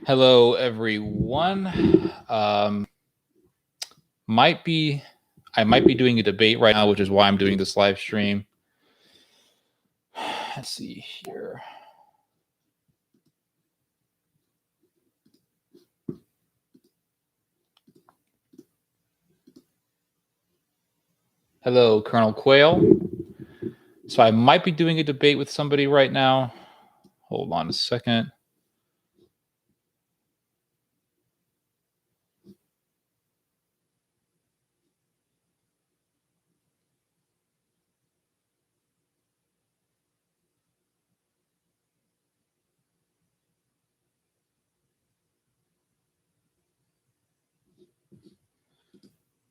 Hello, everyone. Might be I might be doing a debate right now, which is why I'm doing this live stream. Let's see here. Hello, Colonel Quayle. So I might be doing a debate with somebody right now. Hold on a second.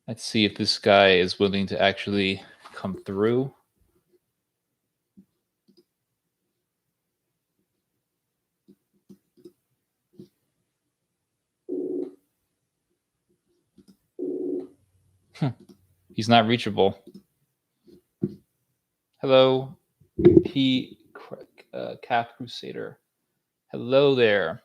Let's see if this guy is willing to actually come through. He's not reachable. Hello, Calf Crusader. Hello there.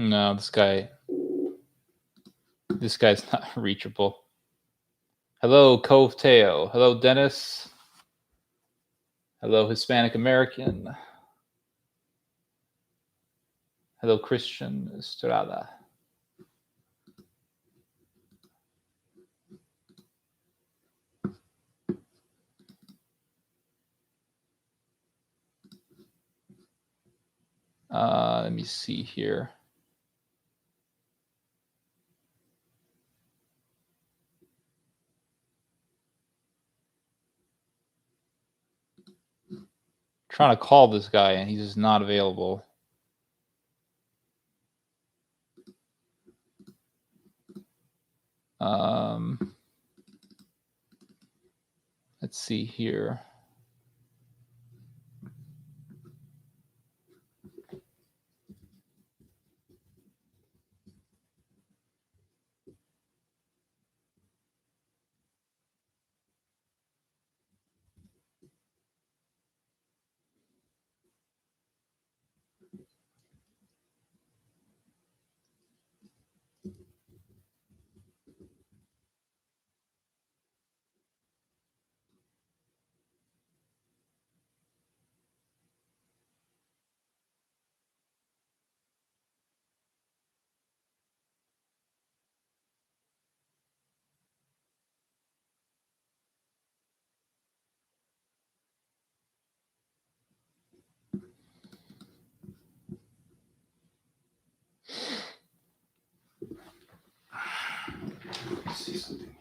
No, this guy's not reachable. Hello, Cove Teo. Hello, Dennis. Hello, Hispanic American. Hello, Christian Estrada. Let me see here. Trying to call this guy and he's just not available. Let's see here. Let's see something here.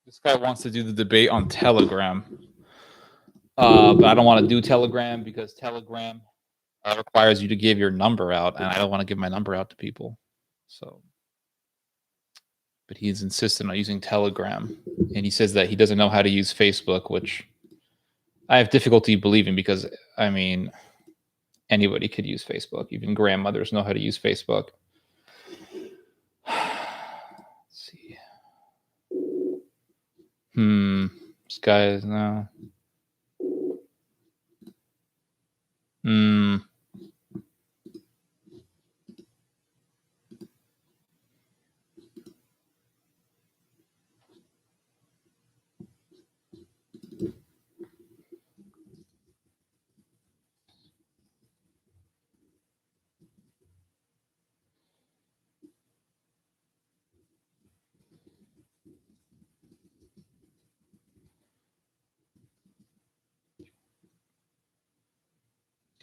This guy wants to do the debate on Telegram. But I don't want to do Telegram because Telegram requires you to give your number out, and I don't want to give my number out to people. So, but he's insistent on using Telegram, and he says that he doesn't know how to use Facebook, which I have difficulty believing because, I mean, anybody could use Facebook. Even grandmothers know how to use Facebook. Let's see. This guy is now.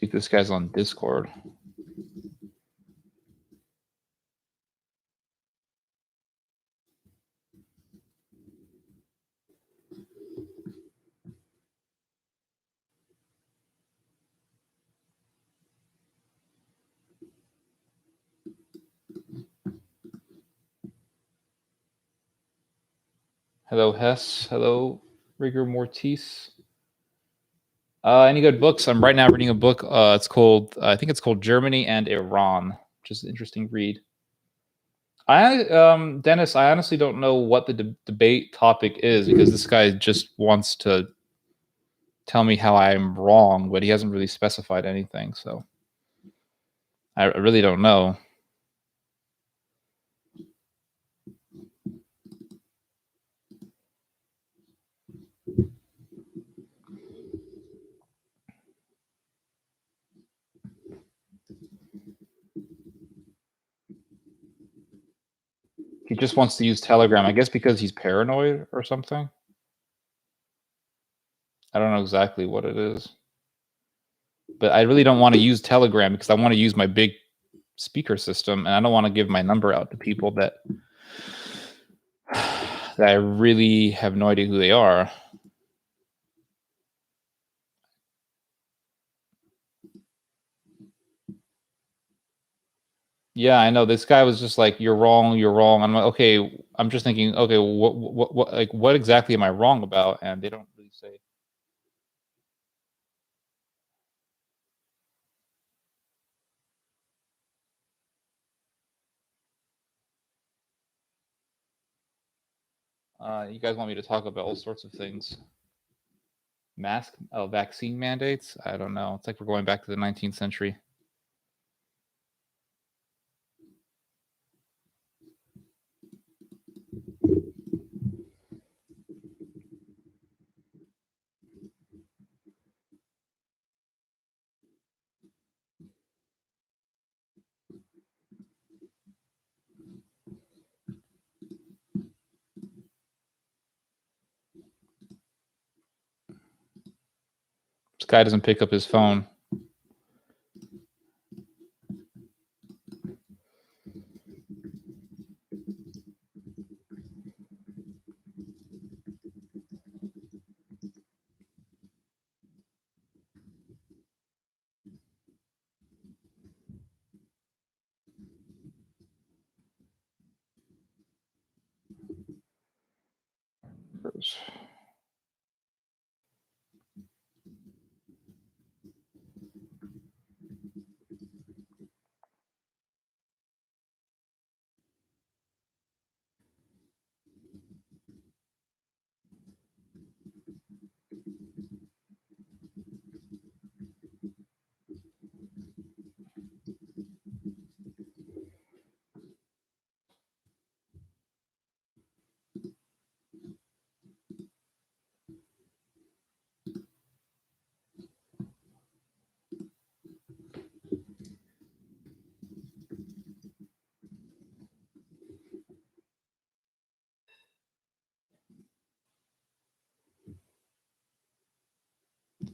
See if this guy's on Discord. Hello, Hess. Hello, Rigor Mortis. Any good books? I'm right now reading a book. It's called, I think it's called Germany and Iran, which is an interesting read. Dennis, I honestly don't know what the debate topic is because this guy just wants to tell me how I'm wrong, but he hasn't really specified anything. So I really don't know. He just wants to use Telegram, I guess because he's paranoid or something. I don't know exactly what it is. But I really don't want to use Telegram because I want to use my big speaker system, and I don't want to give my number out to people that I really have no idea who they are. Yeah, I know. This guy was just like, "You're wrong. You're wrong." I'm like, okay. I'm just thinking, okay, what exactly am I wrong about? And they don't really say. You guys want me to talk about all sorts of things? Vaccine mandates? I don't know. It's like we're going back to the 19th century. This guy doesn't pick up his phone.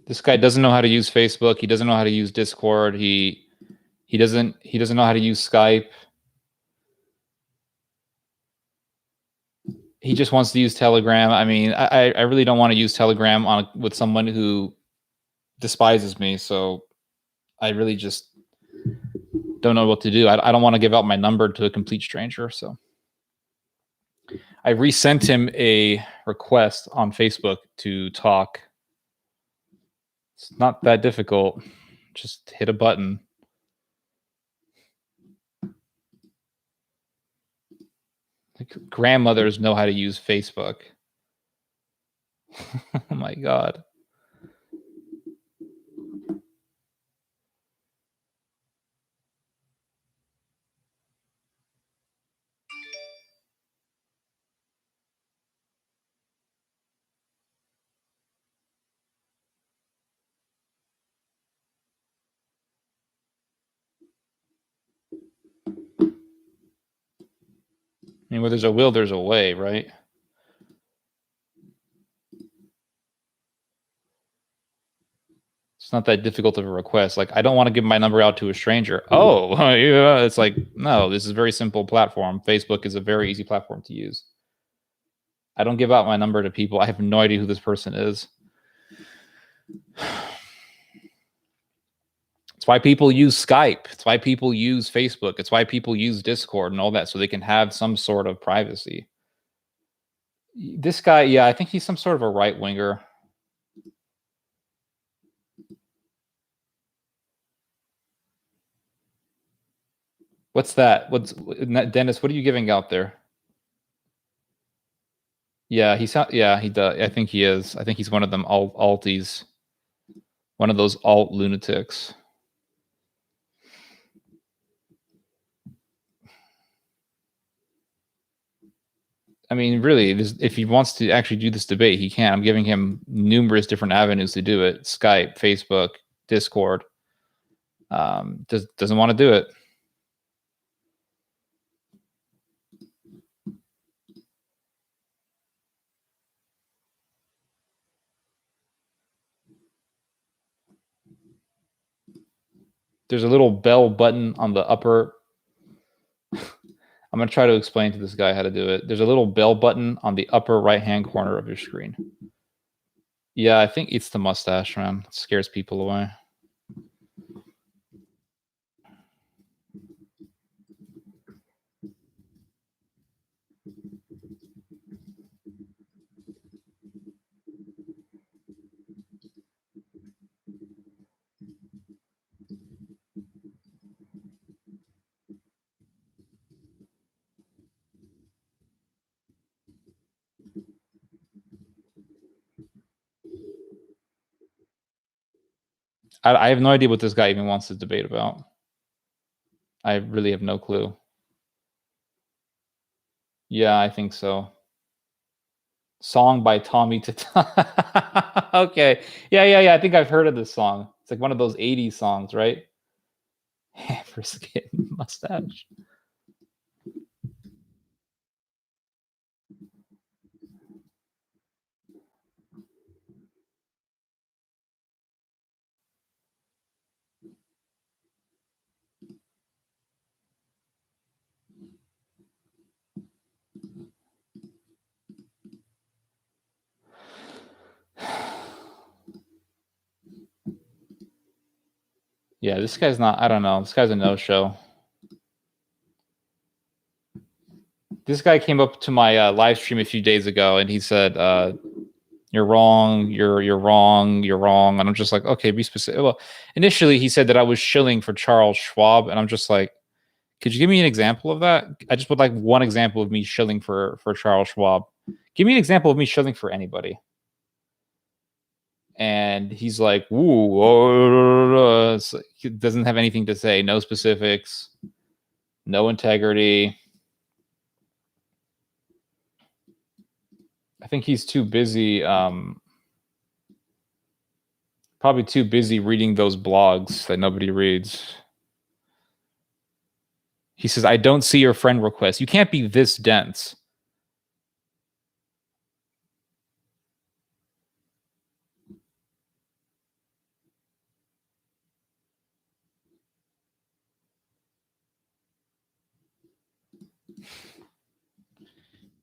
This guy doesn't know how to use Facebook. He doesn't know how to use Discord. He doesn't know how to use Skype. He just wants to use Telegram. I mean, I really don't want to use Telegram with someone who despises me. So I really just don't know what to do. I don't want to give out my number to a complete stranger. So I resent him a request on Facebook to talk. It's not that difficult. Just hit a button. Like, grandmothers know how to use Facebook. Oh my God. I mean, where there's a will, there's a way, right? It's not that difficult of a request. Like, I don't want to give my number out to a stranger. Oh, yeah. It's like, no, this is a very simple platform. Facebook is a very easy platform to use. I don't give out my number to people. I have no idea who this person is. It's why people use Skype. It's why people use Facebook. It's why people use Discord and all that, so they can have some sort of privacy. This guy, yeah, I think he's some sort of a right winger. What's that? What's Dennis? What are you giving out there? Yeah, yeah, he does. I think he is. I think he's one of them alties. One of those alt lunatics. I mean, really, if he wants to actually do this debate, he can. I'm giving him numerous different avenues to do it: Skype, Facebook, Discord. Doesn't want to do it. There's a little bell button on the upper. I'm going to try to explain to this guy how to do it. There's a little bell button on the upper right-hand corner of your screen. Yeah, I think it's the mustache, man. It scares people away. I have no idea what this guy even wants to debate about. I really have no clue. Yeah, I think so. Song by Tommy Tata. Okay. Yeah. I think I've heard of this song. It's like one of those 80s songs, right? Hammer skin mustache. Yeah, this guy's not, I don't know. This guy's a no-show. This guy came up to my live stream a few days ago and he said, you're wrong, you're wrong, you're wrong. And I'm just like, okay, be specific. Well, initially he said that I was shilling for Charles Schwab, and I'm just like, could you give me an example of that? I just would like one example of me shilling for Charles Schwab. Give me an example of me shilling for anybody. And he's like, ooh, he doesn't have anything to say, no specifics, no integrity. I think he's too busy, probably too busy reading those blogs that nobody reads. He says, I don't see your friend request. You can't be this dense.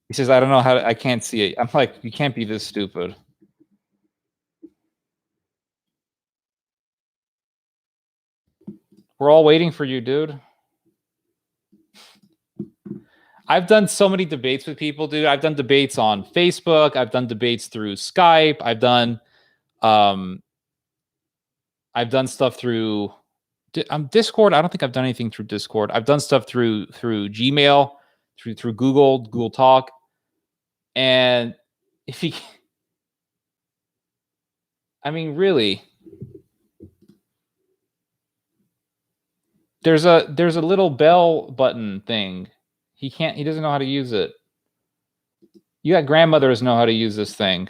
He says, I don't know how I can't see it. I'm like, you can't be this stupid. We're all waiting for you, dude. I've done so many debates with people, dude. I've done debates on Facebook. I've done debates through Skype. I've done stuff through Discord. I don't think I've done anything through Discord. I've done stuff through Gmail, through Google Talk. And if he, I mean, really, there's a little bell button thing. He doesn't know how to use it. You got grandmothers know how to use this thing.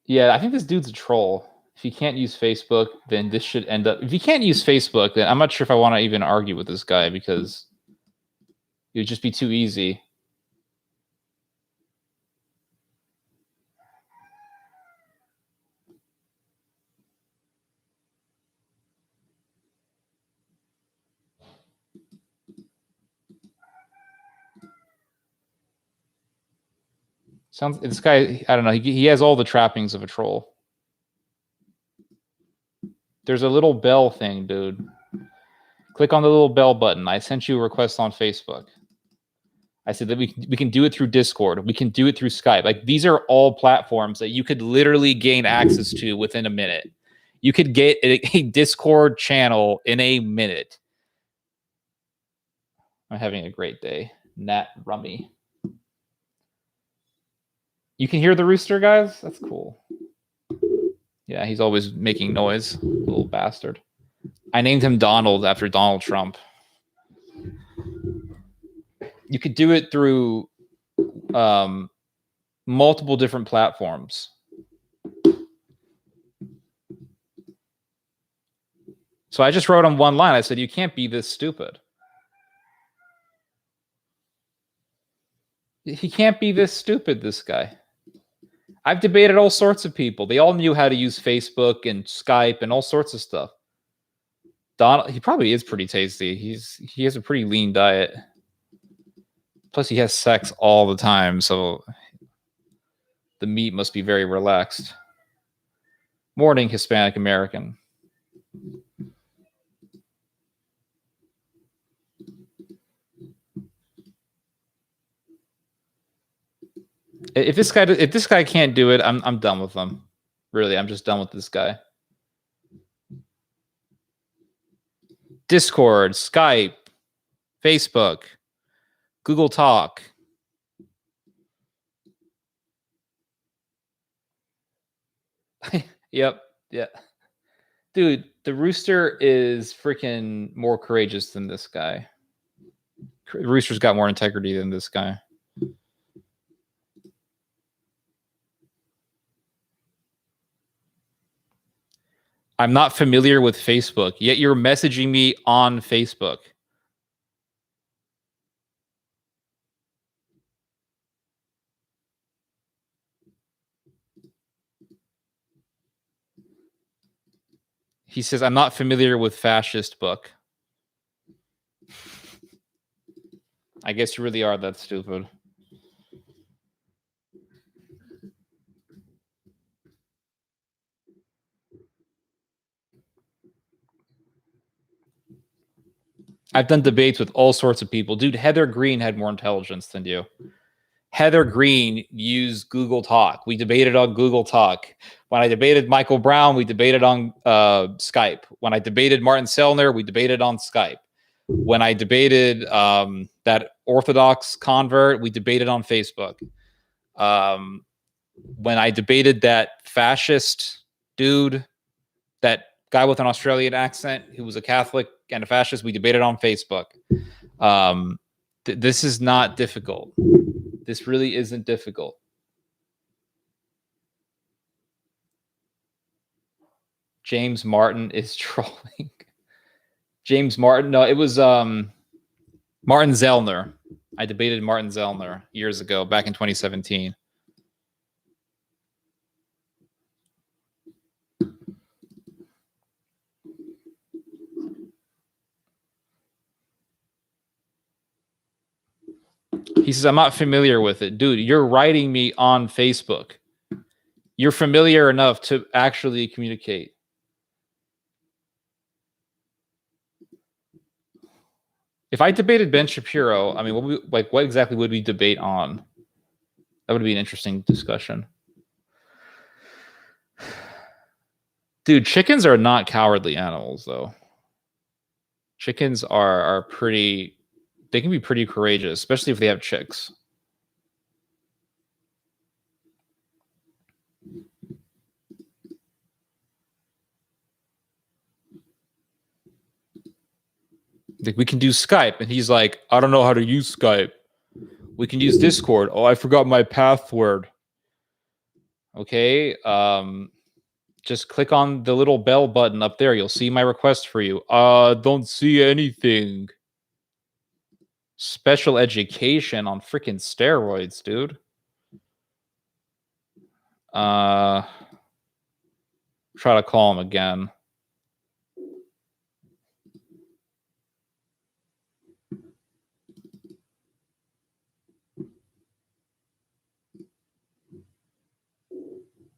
Yeah, I think this dude's a troll. If you can't use Facebook, then this should end up. If you can't use Facebook, then I'm not sure if I want to even argue with this guy because it would just be too easy. Sounds this guy. I don't know. He has all the trappings of a troll. There's a little bell thing, dude. Click on the little bell button. I sent you a request on Facebook. I said that we can do it through Discord. We can do it through Skype. Like these are all platforms that you could literally gain access to within a minute. You could get a Discord channel in a minute. I'm having a great day. Nat Rummy. You can hear the rooster, guys? That's cool. Yeah, he's always making noise, little bastard. I named him Donald after Donald Trump. You could do it through multiple different platforms. So I just wrote on one line. I said, you can't be this stupid. He can't be this stupid, this guy. I've debated all sorts of people. They all knew how to use Facebook and Skype and all sorts of stuff. Donald, he probably is pretty tasty. He has a pretty lean diet. Plus, he has sex all the time, so the meat must be very relaxed. Morning, Hispanic American. If this guy can't do it, I'm done with him. Really, I'm just done with this guy. Discord, Skype, Facebook, Google Talk. Yep. Yeah. Dude, the rooster is freaking more courageous than this guy. Rooster's got more integrity than this guy. I'm not familiar with Facebook, yet you're messaging me on Facebook. He says, I'm not familiar with fascist book. I guess you really are that stupid. I've done debates with all sorts of people. Dude, Heather Green had more intelligence than you. Heather Green used Google Talk. We debated on Google Talk. When I debated Michael Brown, we debated on Skype. When I debated Martin Sellner, we debated on Skype. When I debated that Orthodox convert, we debated on Facebook. When I debated that fascist dude, that guy with an Australian accent who was a Catholic and a fascist, we debated on Facebook. This is not difficult. This really isn't difficult. James Martin is trolling. James Martin? No, it was Martin Zellner. I debated Martin Zellner years ago, back in 2017. He says, I'm not familiar with it. Dude, you're writing me on Facebook. You're familiar enough to actually communicate. If I debated Ben Shapiro, I mean, what exactly would we debate on? That would be an interesting discussion. Dude, chickens are not cowardly animals, though. Chickens are pretty... They can be pretty courageous, especially if they have chicks. Like, we can do Skype, and he's like, I don't know how to use Skype. We can use Discord. Oh, I forgot my password. Okay. Just click on the little bell button up there. You'll see my request for you. Don't see anything. Special education on freaking steroids, dude. Try to call him again.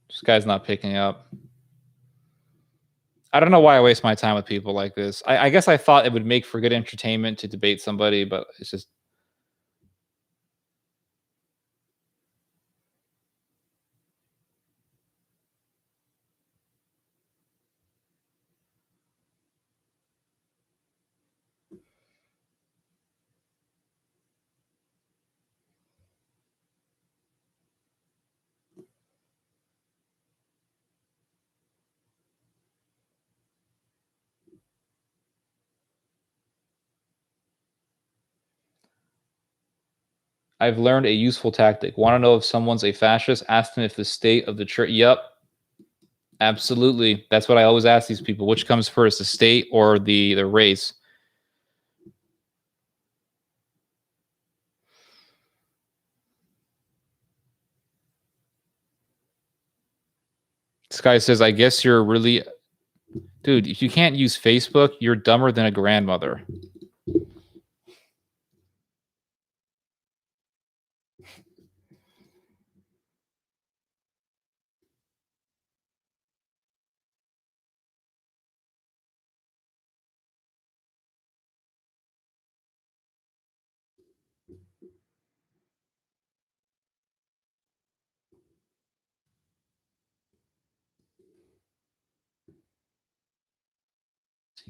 This guy's not picking up. I don't know why I waste my time with people like this. I guess I thought it would make for good entertainment to debate somebody, but it's just... I've learned a useful tactic. Want to know if someone's a fascist? Ask them if the state of the church... Yep. Absolutely. That's what I always ask these people. Which comes first, the state or the race? This guy says, I guess you're really... Dude, if you can't use Facebook, you're dumber than a grandmother.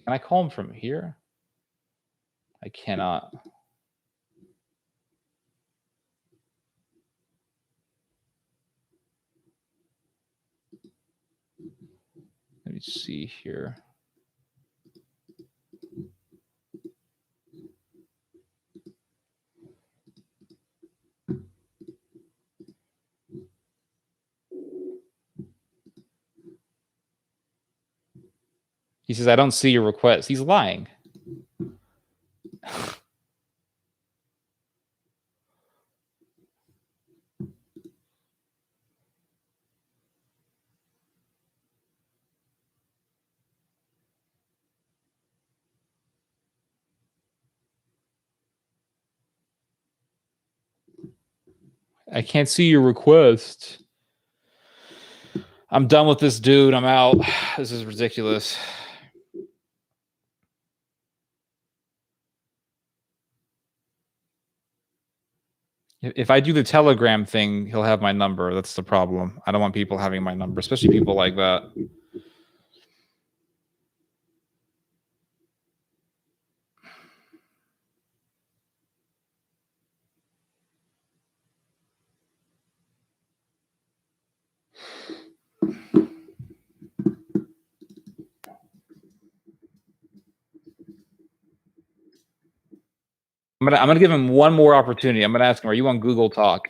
Can I call him from here? I cannot. Let me see here. He says, I don't see your request. He's lying. I can't see your request. I'm done with this dude. I'm out. This is ridiculous. If I do the Telegram thing, he'll have my number. That's the problem. I don't want people having my number, especially people like that. I'm gonna give him one more opportunity. I'm gonna ask him, are you on Google Talk?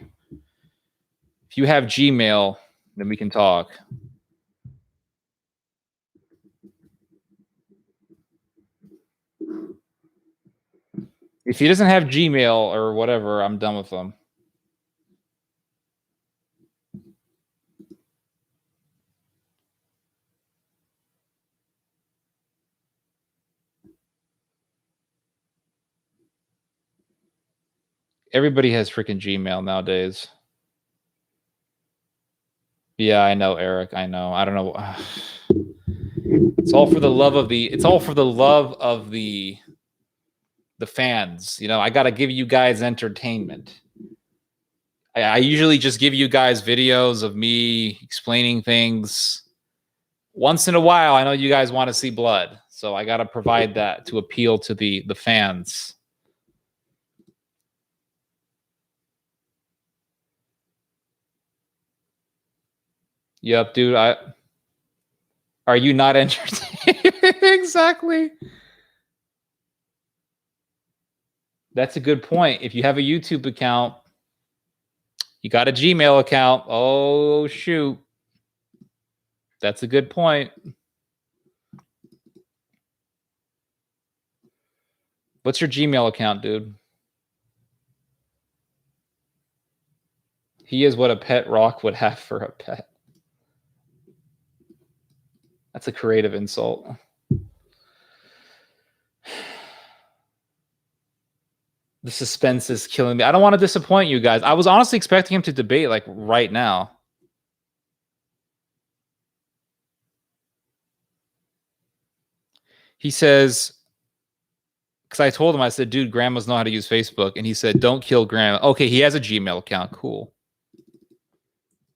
If you have Gmail, then we can talk. If he doesn't have Gmail or whatever, I'm done with him. Everybody has freaking Gmail nowadays. Yeah, I know, Eric. I know. I don't know. It's all for the love of the. It's all for the love of the fans. You know, I got to give you guys entertainment. I usually just give you guys videos of me explaining things. Once in a while, I know you guys want to see blood, so I got to provide that to appeal to the fans. Yep, dude. Are you not entertained? Exactly. That's a good point. If you have a YouTube account, you got a Gmail account. Oh, shoot. That's a good point. What's your Gmail account, dude? He is what a pet rock would have for a pet. That's a creative insult. The suspense is killing me. I don't want to disappoint you guys. I was honestly expecting him to debate like right now. He says, because I told him, I said, dude, grandmas know how to use Facebook. And he said, don't kill grandma. Okay, he has a Gmail account. Cool.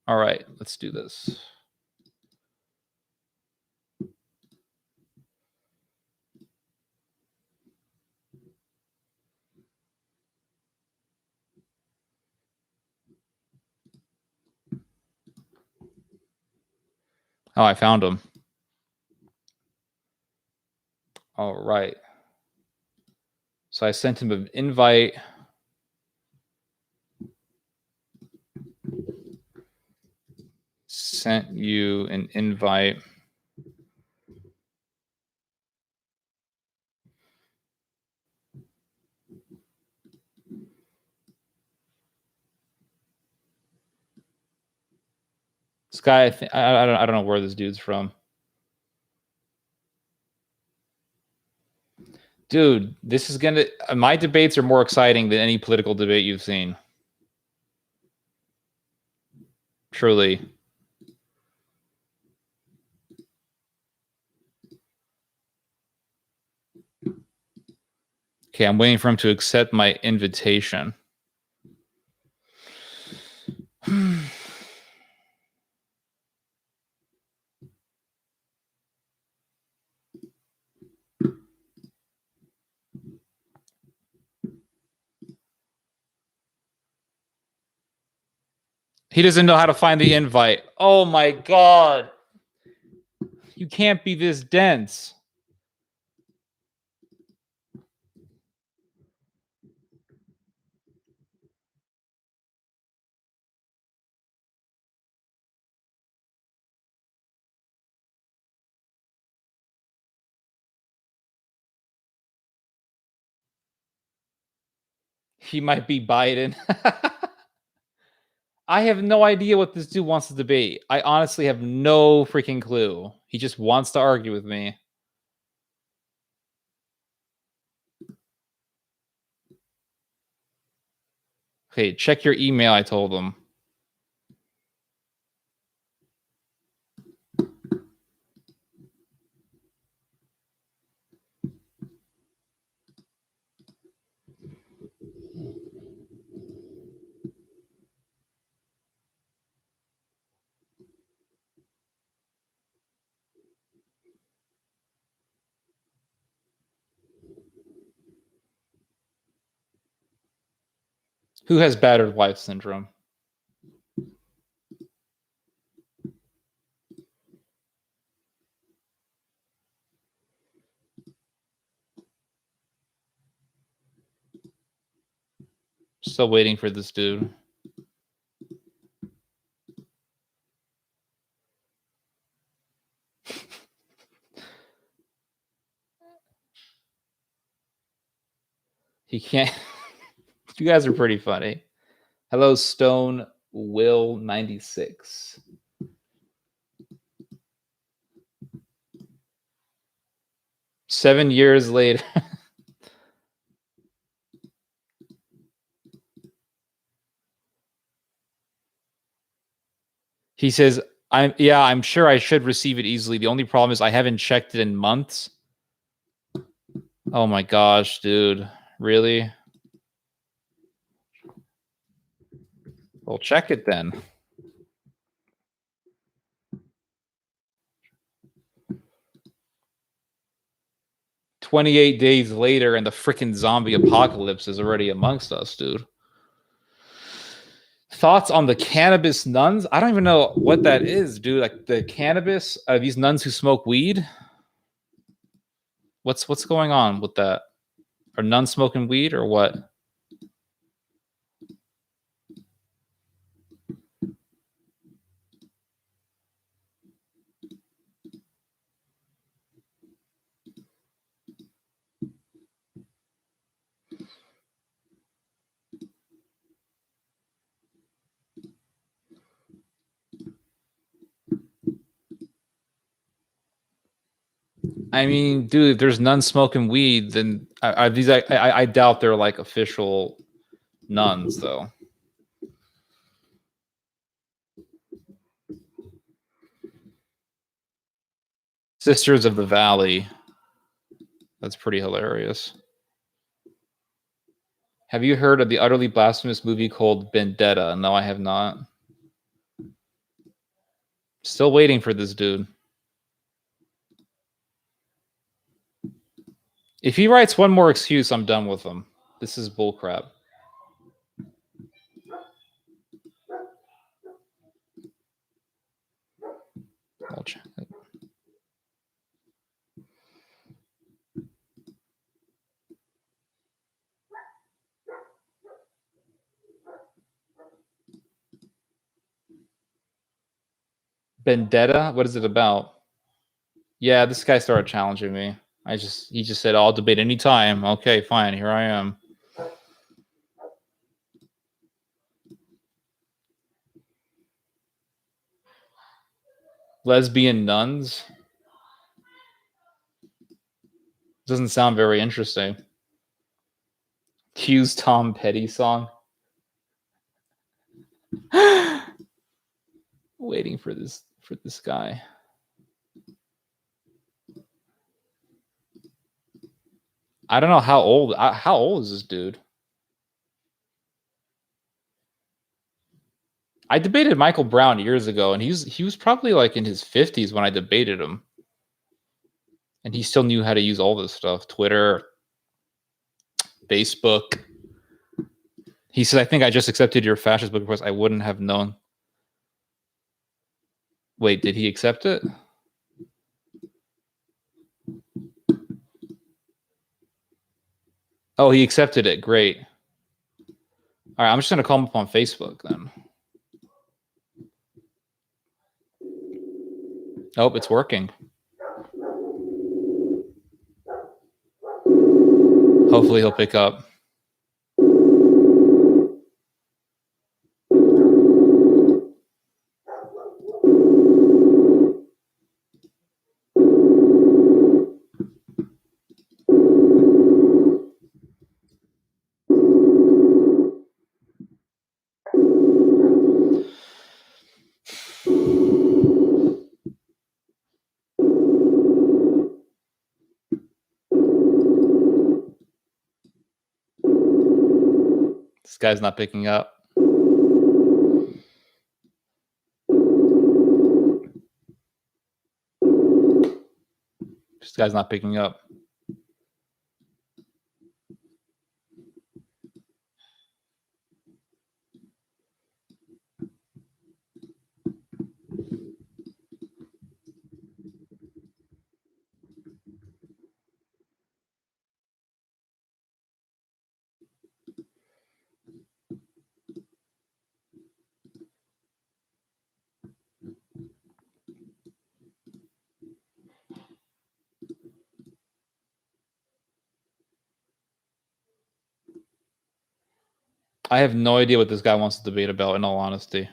All right, let's do this. Oh, I found him. All right. So I sent him an invite. Sent you an invite. This guy, I don't know where this dude's from. Dude, this is gonna. My debates are more exciting than any political debate you've seen. Truly. Okay, I'm waiting for him to accept my invitation. He doesn't know how to find the invite. Oh my God. You can't be this dense. He might be Biden. I have no idea what this dude wants to debate. I honestly have no freaking clue. He just wants to argue with me. Okay, check your email, I told him. Who has battered wife syndrome? Still waiting for this dude. He can't. You guys are pretty funny. Hello, Stone Will 96. Seven years later. He says, I'm sure I should receive it easily. The only problem is I haven't checked it in months. Oh my gosh, dude. Really? Well, check it then. "28 days later and the freaking zombie apocalypse is already amongst us, dude." Thoughts on the cannabis nuns? I don't even know what that is, dude. Like the cannabis, these nuns who smoke weed? What's going on with that? Are nuns smoking weed or what? I mean, dude, if there's nuns smoking weed, then I doubt they're like official nuns, though. Sisters of the Valley. That's pretty hilarious. Have you heard of the utterly blasphemous movie called Vendetta? No, I have not. Still waiting for this dude. If he writes one more excuse, I'm done with him. This is bullcrap. I'll check it. Vendetta? What is it about? Yeah, this guy started challenging me. He just said, I'll debate anytime. Okay, fine, here I am. Lesbian nuns? Doesn't sound very interesting. Q's Tom Petty song. Waiting for this guy. I don't know how old is this dude? I debated Michael Brown years ago, and he was probably like in his 50s when I debated him. And he still knew how to use all this stuff. Twitter, Facebook. He said, I think I just accepted your fascist book request. I wouldn't have known. Wait, did he accept it? Oh, he accepted it. Great. All right, I'm just going to call him up on Facebook then. Oh, it's working. Hopefully he'll pick up. This guy's not picking up. This guy's not picking up. I have no idea what this guy wants to debate about, in all honesty.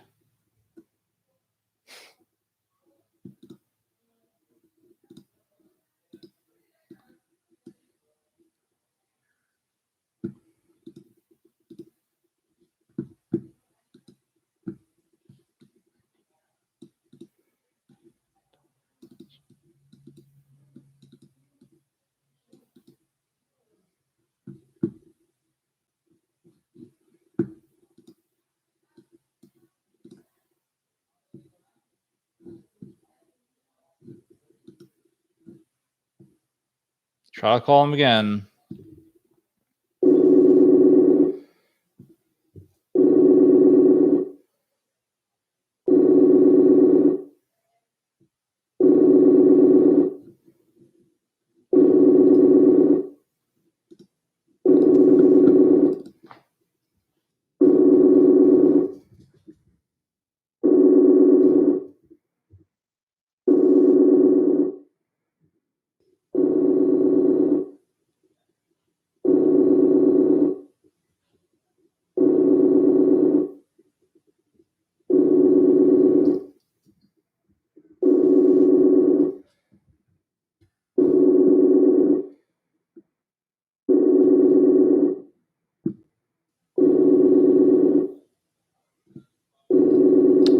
Try to call him again.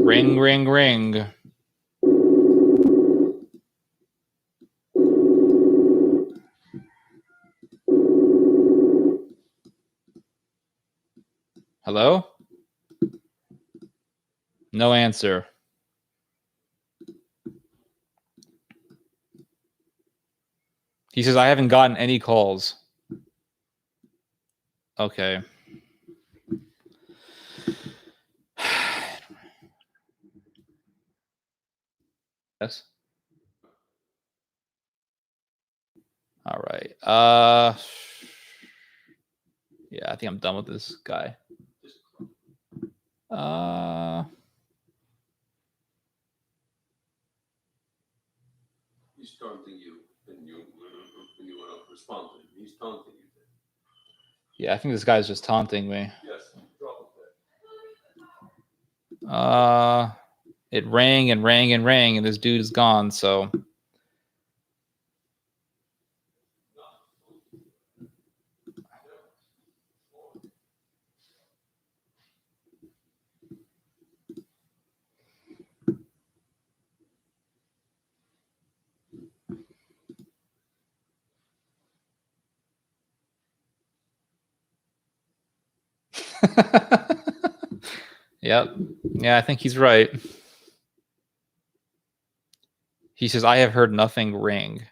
Ring, ring, ring. Hello? No answer. He says, I haven't gotten any calls. Okay. Yes. All right. Yeah, I think I'm done with this guy. He's taunting you, and you want to respond to him. He's taunting you. Yeah, I think this guy's just taunting me. Yes, drop it. It rang and rang and rang, and this dude is gone. So. Yep. Yeah, I think he's right. He says, I have heard nothing ring.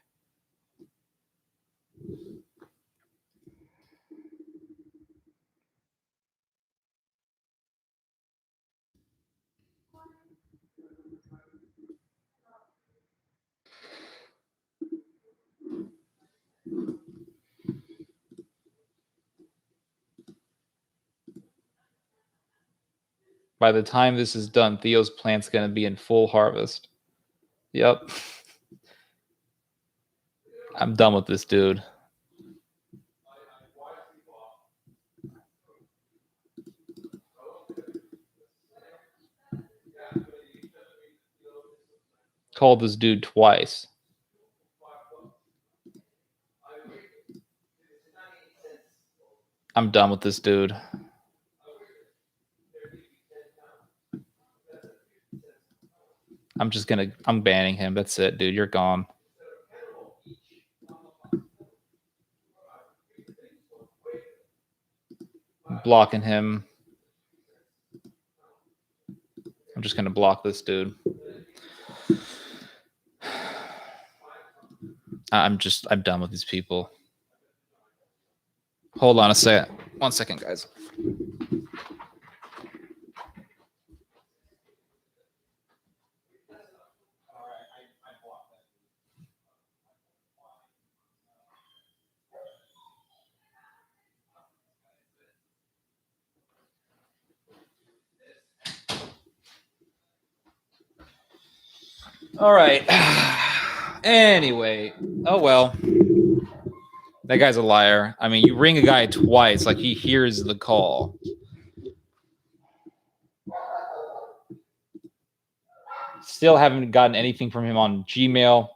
By the time this is done, Theo's plant's going to be in full harvest. Yep. I'm done with this dude. Called this dude twice. I'm done with this dude. I'm banning him. That's it, dude. You're gone. I'm blocking him. I'm just going to block this dude. I'm done with these people. Hold on a second. 1 second, guys. All right. Anyway. Oh, well. That guy's a liar. I mean, you ring a guy twice, like he hears the call. Still haven't gotten anything from him on Gmail.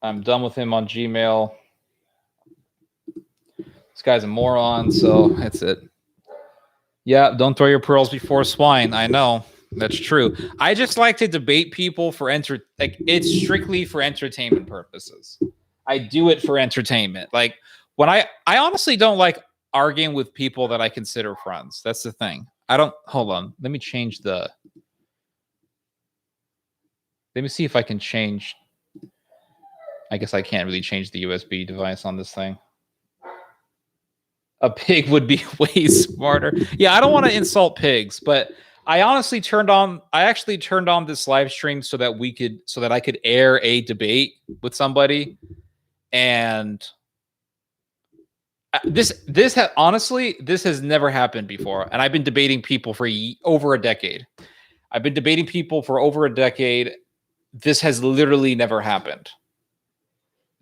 I'm done with him on Gmail. This guy's a moron, so that's it. Yeah, don't throw your pearls before swine. I know. That's true. I just like to debate people for it's strictly for entertainment purposes. I do it for entertainment. Like when I honestly don't like arguing with people that I consider friends. That's the thing. Hold on. Let me change let me see if I can change. I guess I can't really change the USB device on this thing. A pig would be way smarter. Yeah, I don't want to insult pigs, but I actually turned on this live stream so that I could air a debate with somebody. And this has never happened before. And I've been debating people for over a decade. This has literally never happened.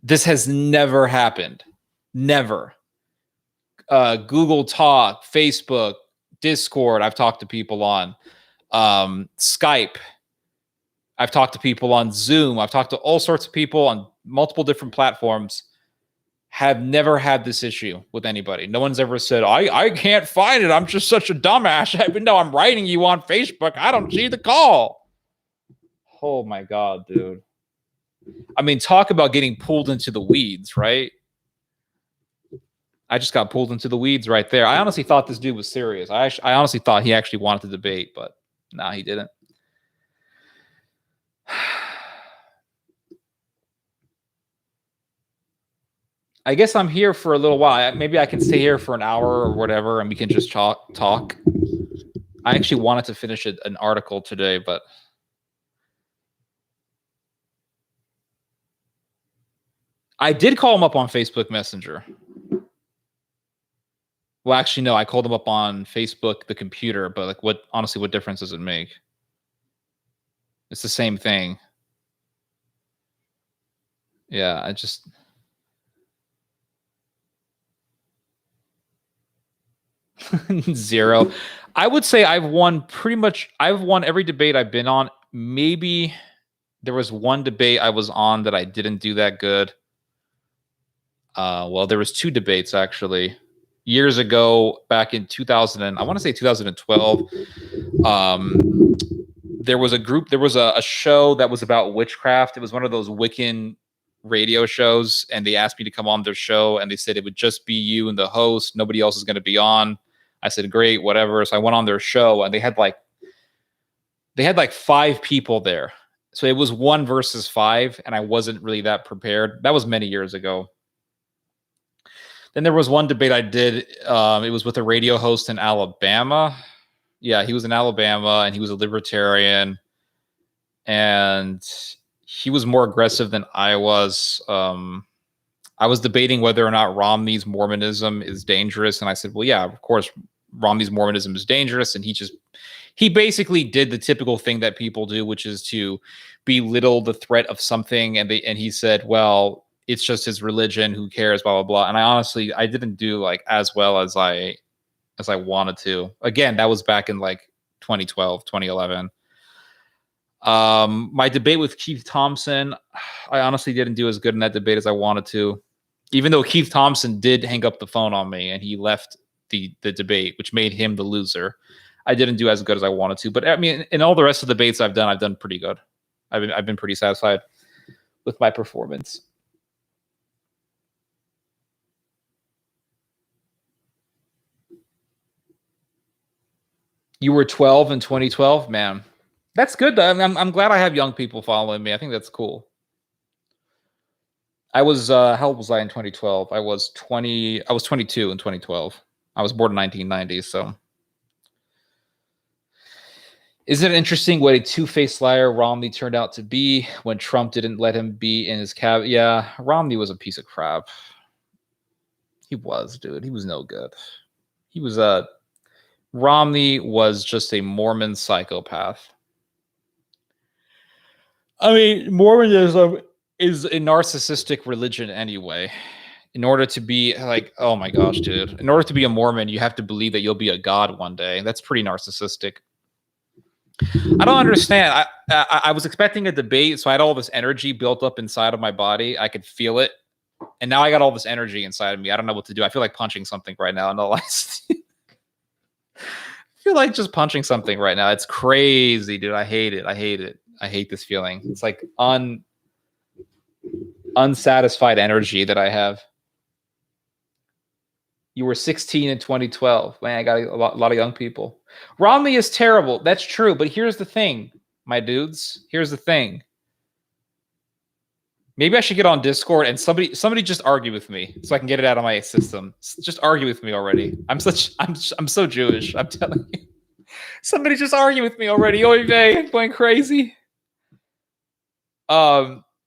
This has never happened. Never. Google Talk, Facebook, Discord, I've talked to people on. Skype, I've talked to people on Zoom. I've talked to all sorts of people on multiple different platforms. have never had this issue with anybody. No one's ever said, I can't find it. I'm just such a dumbass. Even though I'm writing you on Facebook, I don't see the call. Oh my God, dude. I mean, talk about getting pulled into the weeds, right? I just got pulled into the weeds right there. I honestly thought this dude was serious. I honestly thought he actually wanted to debate, but nah, he didn't. I guess I'm here for a little while. Maybe I can stay here for an hour or whatever, and we can just talk. I actually wanted to finish an article today, but I did call him up on Facebook Messenger. Well, actually, no, I called him up on Facebook, the computer, but like, honestly, what difference does it make? It's the same thing. Yeah, I just... Zero. I would say I've won every debate I've been on. Maybe there was one debate I was on that I didn't do that good. Well, there was 2 debates actually. Years ago, back in 2012, there was a show that was about witchcraft. It was one of those Wiccan radio shows, and they asked me to come on their show, and they said it would just be you and the host. Nobody else is going to be on. I said, great, whatever. So I went on their show, and they had like 5 people there. So it was 1 versus 5, and I wasn't really that prepared. That was many years ago. Then there was one debate I did. It was with a radio host in Alabama. Yeah, he was in Alabama, and he was a libertarian. And he was more aggressive than I was. I was debating whether or not Romney's Mormonism is dangerous. And I said, well, yeah, of course, Romney's Mormonism is dangerous. And he basically did the typical thing that people do, which is to belittle the threat of something. And he said, well, it's just his religion. Who cares? Blah, blah, blah. And I didn't do like as well as I wanted to. Again, that was back in like 2012, 2011. My debate with Keith Thompson, I honestly didn't do as good in that debate as I wanted to, even though Keith Thompson did hang up the phone on me and he left the debate, which made him the loser. I didn't do as good as I wanted to, but I mean, in all the rest of the debates I've done pretty good. I've been pretty satisfied with my performance. You were 12 in 2012, man. That's good. I'm glad I have young people following me. I think that's cool. I was how old was I in 2012? I was 22 in 2012. I was born in 1990, so. Is it interesting what a two-faced liar Romney turned out to be when Trump didn't let him be in his cabinet? Yeah, Romney was a piece of crap. He was, dude. He was no good. Romney was just a Mormon psychopath. I mean, Mormonism is a narcissistic religion anyway. In order to be like, oh my gosh, dude. In order to be a Mormon, you have to believe that you'll be a god one day. That's pretty narcissistic. I don't understand. I was expecting a debate, so I had all this energy built up inside of my body. I could feel it. And now I got all this energy inside of me. I don't know what to do. I feel like punching something right now. No, I feel like just punching something right now. It's crazy, dude. I hate it. I hate this feeling. It's like unsatisfied energy that I have. You were 16 in 2012. Man, I got a lot of young people. Romney is terrible. That's true. But here's the thing, my dudes. Here's the thing. Maybe I should get on Discord and somebody just argue with me so I can get it out of my system. Just argue with me already. I'm so Jewish. I'm telling you. Somebody just argue with me already. Oy vey, I'm going crazy.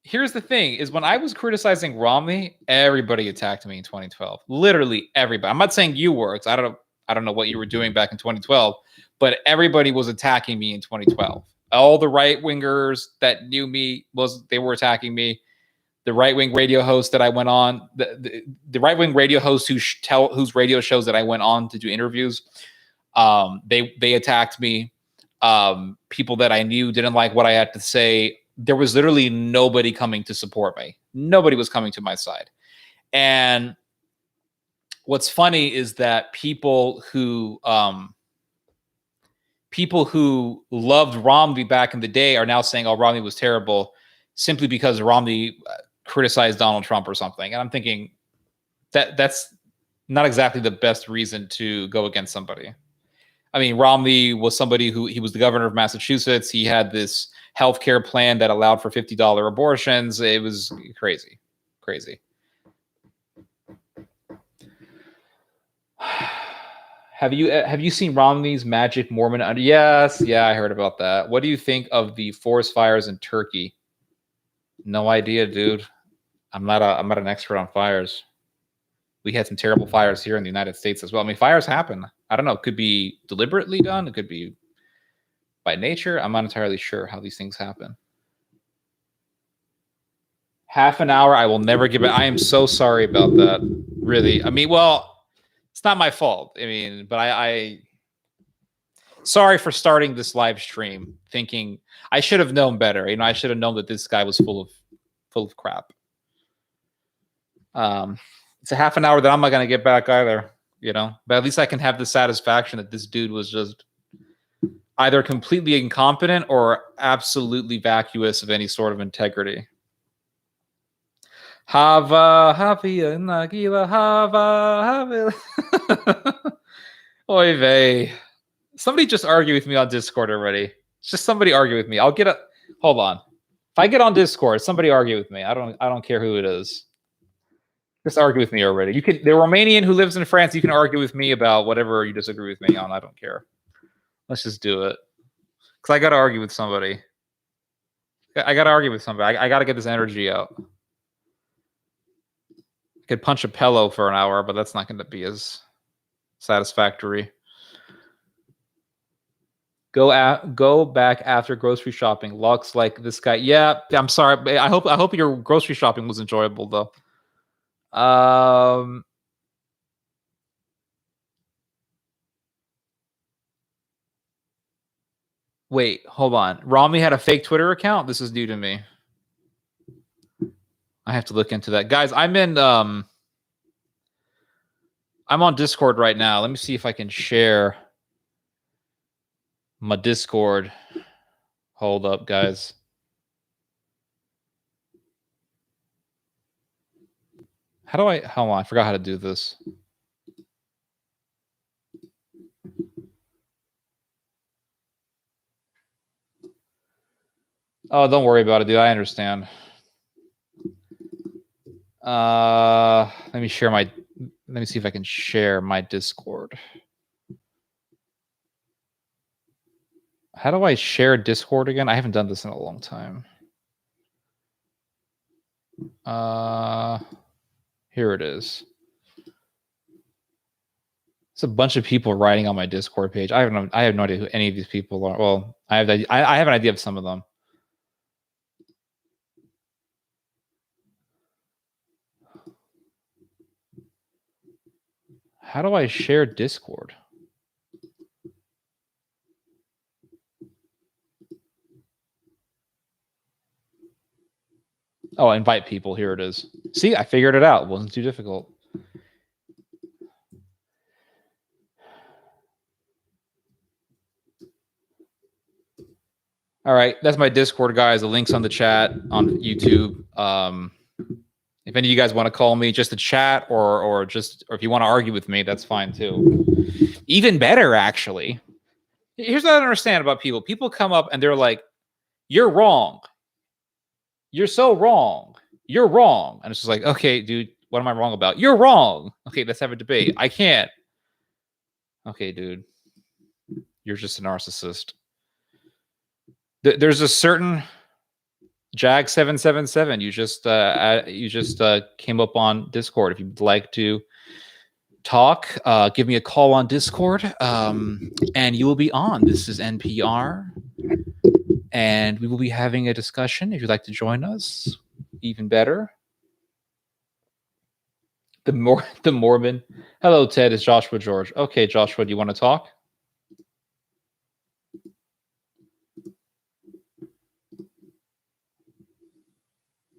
Here's the thing: is when I was criticizing Romney, everybody attacked me in 2012. Literally everybody. I'm not saying you were, because I don't know what you were doing back in 2012, but everybody was attacking me in 2012. All the right wingers that knew me they were attacking me. The right wing radio host that I went on, the right wing radio host whose radio shows that I went on to do interviews, they attacked me. People that I knew didn't like what I had to say. There was literally nobody coming to support me. Nobody was coming to my side. And what's funny is that people who loved Romney back in the day are now saying, "Oh, Romney was terrible," simply because Romney criticized Donald Trump or something. And I'm thinking that's not exactly the best reason to go against somebody. I mean, Romney was somebody he was the governor of Massachusetts. He had this healthcare plan that allowed for $50 abortions. It was crazy. Have you seen Romney's Magic Mormon? Yes, yeah, I heard about that. What do you think of the forest fires in Turkey? No idea, dude. I'm not an expert on fires. We had some terrible fires here in the United States as well. I mean, fires happen. I don't know. It could be deliberately done. It could be by nature. I'm not entirely sure how these things happen. Half an hour. I will never give it. I am so sorry about that. Really. I mean, well, it's not my fault. I mean, but I sorry for starting this live stream thinking I should have known better. You know, I should have known that this guy was full of crap. It's a half an hour that I'm not going to get back either, you know, but at least I can have the satisfaction that this dude was just either completely incompetent or absolutely vacuous of any sort of integrity. Hava, Havia, Nagila, Hava, Hava. Oy vey. Somebody just argue with me on Discord already. Just somebody argue with me. I'll get a hold on. If I get on Discord, somebody argue with me. I don't care who it is. Just argue with me already. You can the Romanian who lives in France, you can argue with me about whatever you disagree with me on. I don't care. Let's just do it. Because I gotta argue with somebody. I gotta argue with somebody. I gotta get this energy out. I could punch a pillow for an hour, but that's not gonna be as satisfactory. Go back after grocery shopping. Looks like this guy. Yeah, I'm sorry. I hope your grocery shopping was enjoyable though. Wait, hold on. Romney had a fake Twitter account? This is new to me. I have to look into that. Guys, I'm on Discord right now. Let me see if I can share my Discord. Hold up, guys. Hold on, I forgot how to do this. Oh, don't worry about it, dude. I understand. Let me see if I can share my Discord. How do I share Discord again? I haven't done this in a long time. Here it is. It's a bunch of people writing on my Discord page. I have no idea who any of these people are. Well, I have an idea of some of them. How do I share Discord? Oh, invite people. Here it is. See, I figured it out. It wasn't too difficult. All right, that's my Discord, guys. The link's on the chat on YouTube. If any of you guys want to call me just to chat or if you want to argue with me, that's fine too. Even better, actually. Here's what I don't understand about people. People come up and they're like, "You're wrong. You're so wrong. You're wrong." And it's just like, okay, dude, what am I wrong about? You're wrong. Okay, let's have a debate. I can't. Okay, dude. You're just a narcissist. There's a certain Jag777. You just came up on Discord. If you'd like to talk, give me a call on Discord, and you will be on. This is NPR, and we will be having a discussion. If you'd like to join us, even better. The Mormon. Hello, Ted. It's Joshua George. Okay, Joshua, do you want to talk?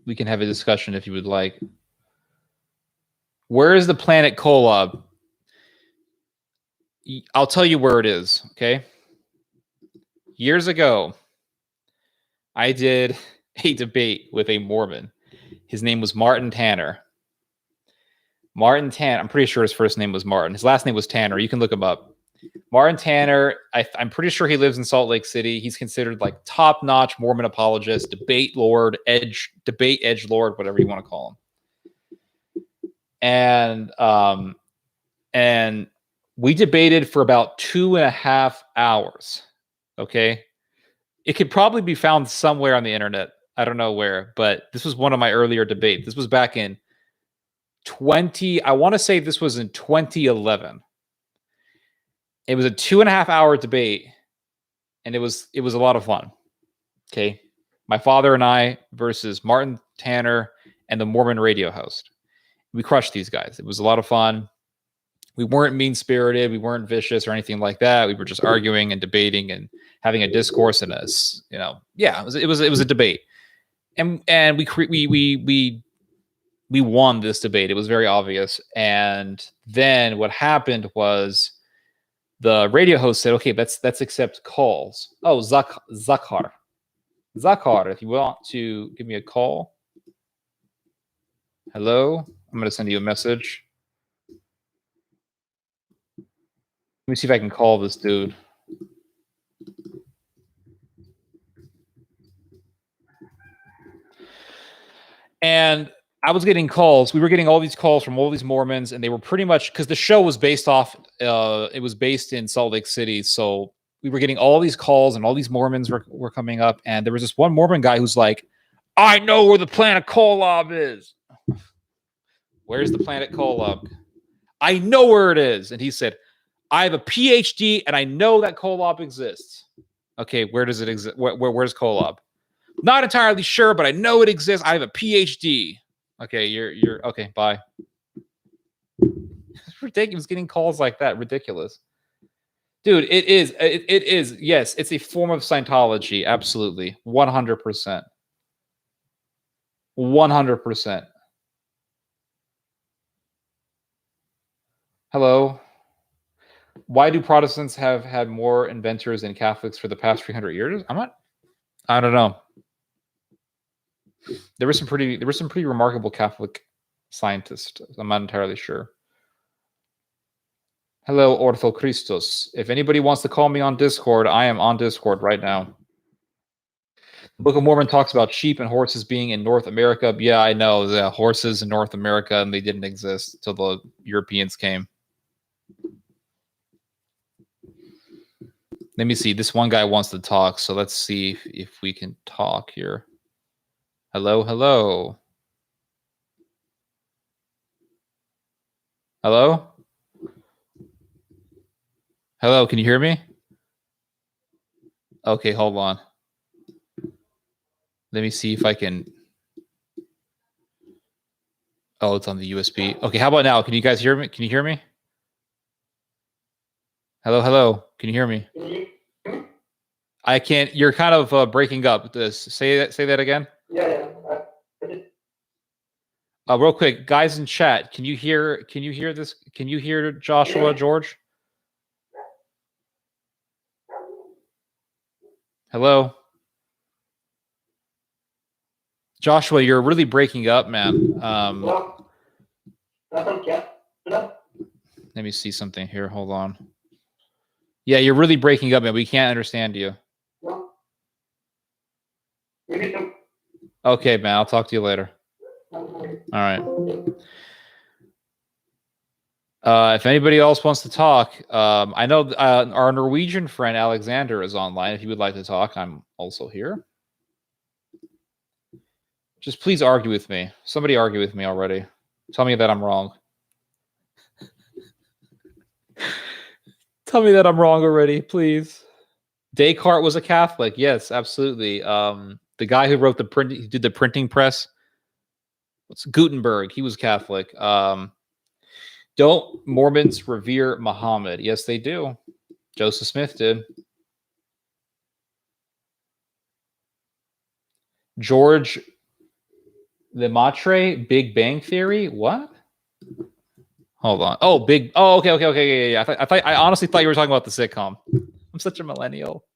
We can have a discussion if you would like. Where is the planet Kolob? I'll tell you where it is, okay? Years ago, I did a debate with a Mormon. His name was Martin Tanner. Martin Tanner, I'm pretty sure his first name was Martin. His last name was Tanner. You can look him up. Martin Tanner, I'm pretty sure he lives in Salt Lake City. He's considered like top-notch Mormon apologist, debate edge lord, whatever you want to call him. And we debated for about 2.5 hours. Okay. It could probably be found somewhere on the internet. I don't know where, but this was one of my earlier debates. This was back in I want to say this was in 2011. It was a 2.5 hour debate, and it was a lot of fun. Okay. My father and I versus Martin Tanner and the Mormon radio host. We crushed these guys. It was a lot of fun. We weren't mean-spirited. We weren't vicious or anything like that. We were just arguing and debating and having a discourse and it was a debate. And we won this debate. It was very obvious. And then what happened was the radio host said, "Okay, let's accept calls." Oh, Zakhar, if you want to give me a call. Hello, I'm going to send you a message. Let me see if I can call this dude. And I was getting calls. We were getting all these calls from all these Mormons, and they were pretty much, because the show was based in Salt Lake City. So we were getting all these calls, and all these Mormons were coming up. And there was this one Mormon guy who's like, "I know where the planet Kolob is." Where's the planet Kolob? I know where it is. And he said, "I have a PhD, and I know that Kolob exists." Okay, where does it exist? Where's Kolob? Not entirely sure, but I know it exists. I have a PhD. Okay, you're okay. Bye. It's ridiculous getting calls like that. Ridiculous, dude. It is. It is. Yes, it's a form of Scientology. Absolutely, 100%. 100%. Hello. Why do Protestants have had more inventors than Catholics for the past 300 years? I don't know. There were some pretty remarkable Catholic scientists. I'm not entirely sure. Hello, Ortho Christos. If anybody wants to call me on Discord, I am on Discord right now. The Book of Mormon talks about sheep and horses being in North America. Yeah, I know. The horses in North America, and they didn't exist until the Europeans came. Let me see. This one guy wants to talk, so let's see if we can talk here. Hello, hello. Hello? Hello, can you hear me? Okay, hold on. Let me see if I can. Oh, it's on the USB. Okay, how about now? Can you guys hear me? Can you hear me? Hello, hello. Can you hear me? I can't. You're kind of breaking up. Say that again. Yeah. Real quick, guys in chat, can you hear this? Can you hear Joshua, George? Hello? Joshua, you're really breaking up, man. Let me see something here. Hold on. Yeah, you're really breaking up, man. We can't understand you. Okay, man. I'll talk to you later. All right. If anybody else wants to talk, I know our Norwegian friend Alexander is online. If you would like to talk, I'm also here. Just please argue with me. Somebody argue with me already. Tell me that I'm wrong. Tell me that I'm wrong already, please. Descartes was a Catholic. Yes, absolutely. The guy who wrote he did the printing press. What's Gutenberg? He was Catholic. Don't Mormons revere Muhammad? Yes, they do. Joseph Smith did. George Lemaitre, Big Bang Theory? What? Hold on. Oh, big. Oh, okay. Yeah. I honestly thought you were talking about the sitcom. I'm such a millennial.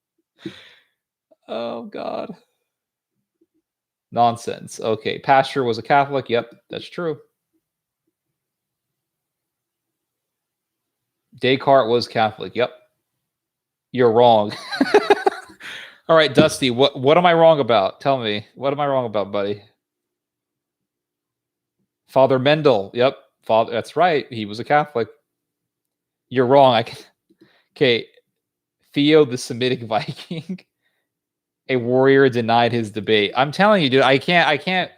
Oh God. Nonsense. Okay. Pastor was a Catholic. Yep, that's true. Descartes was Catholic. Yep. You're wrong. All right, Dusty. What am I wrong about? Tell me. What am I wrong about, buddy? Father Mendel. Yep. Father. That's right. He was a Catholic. You're wrong. Okay. Theo the Semitic Viking. A warrior denied his debate. I'm telling you, dude. I can't.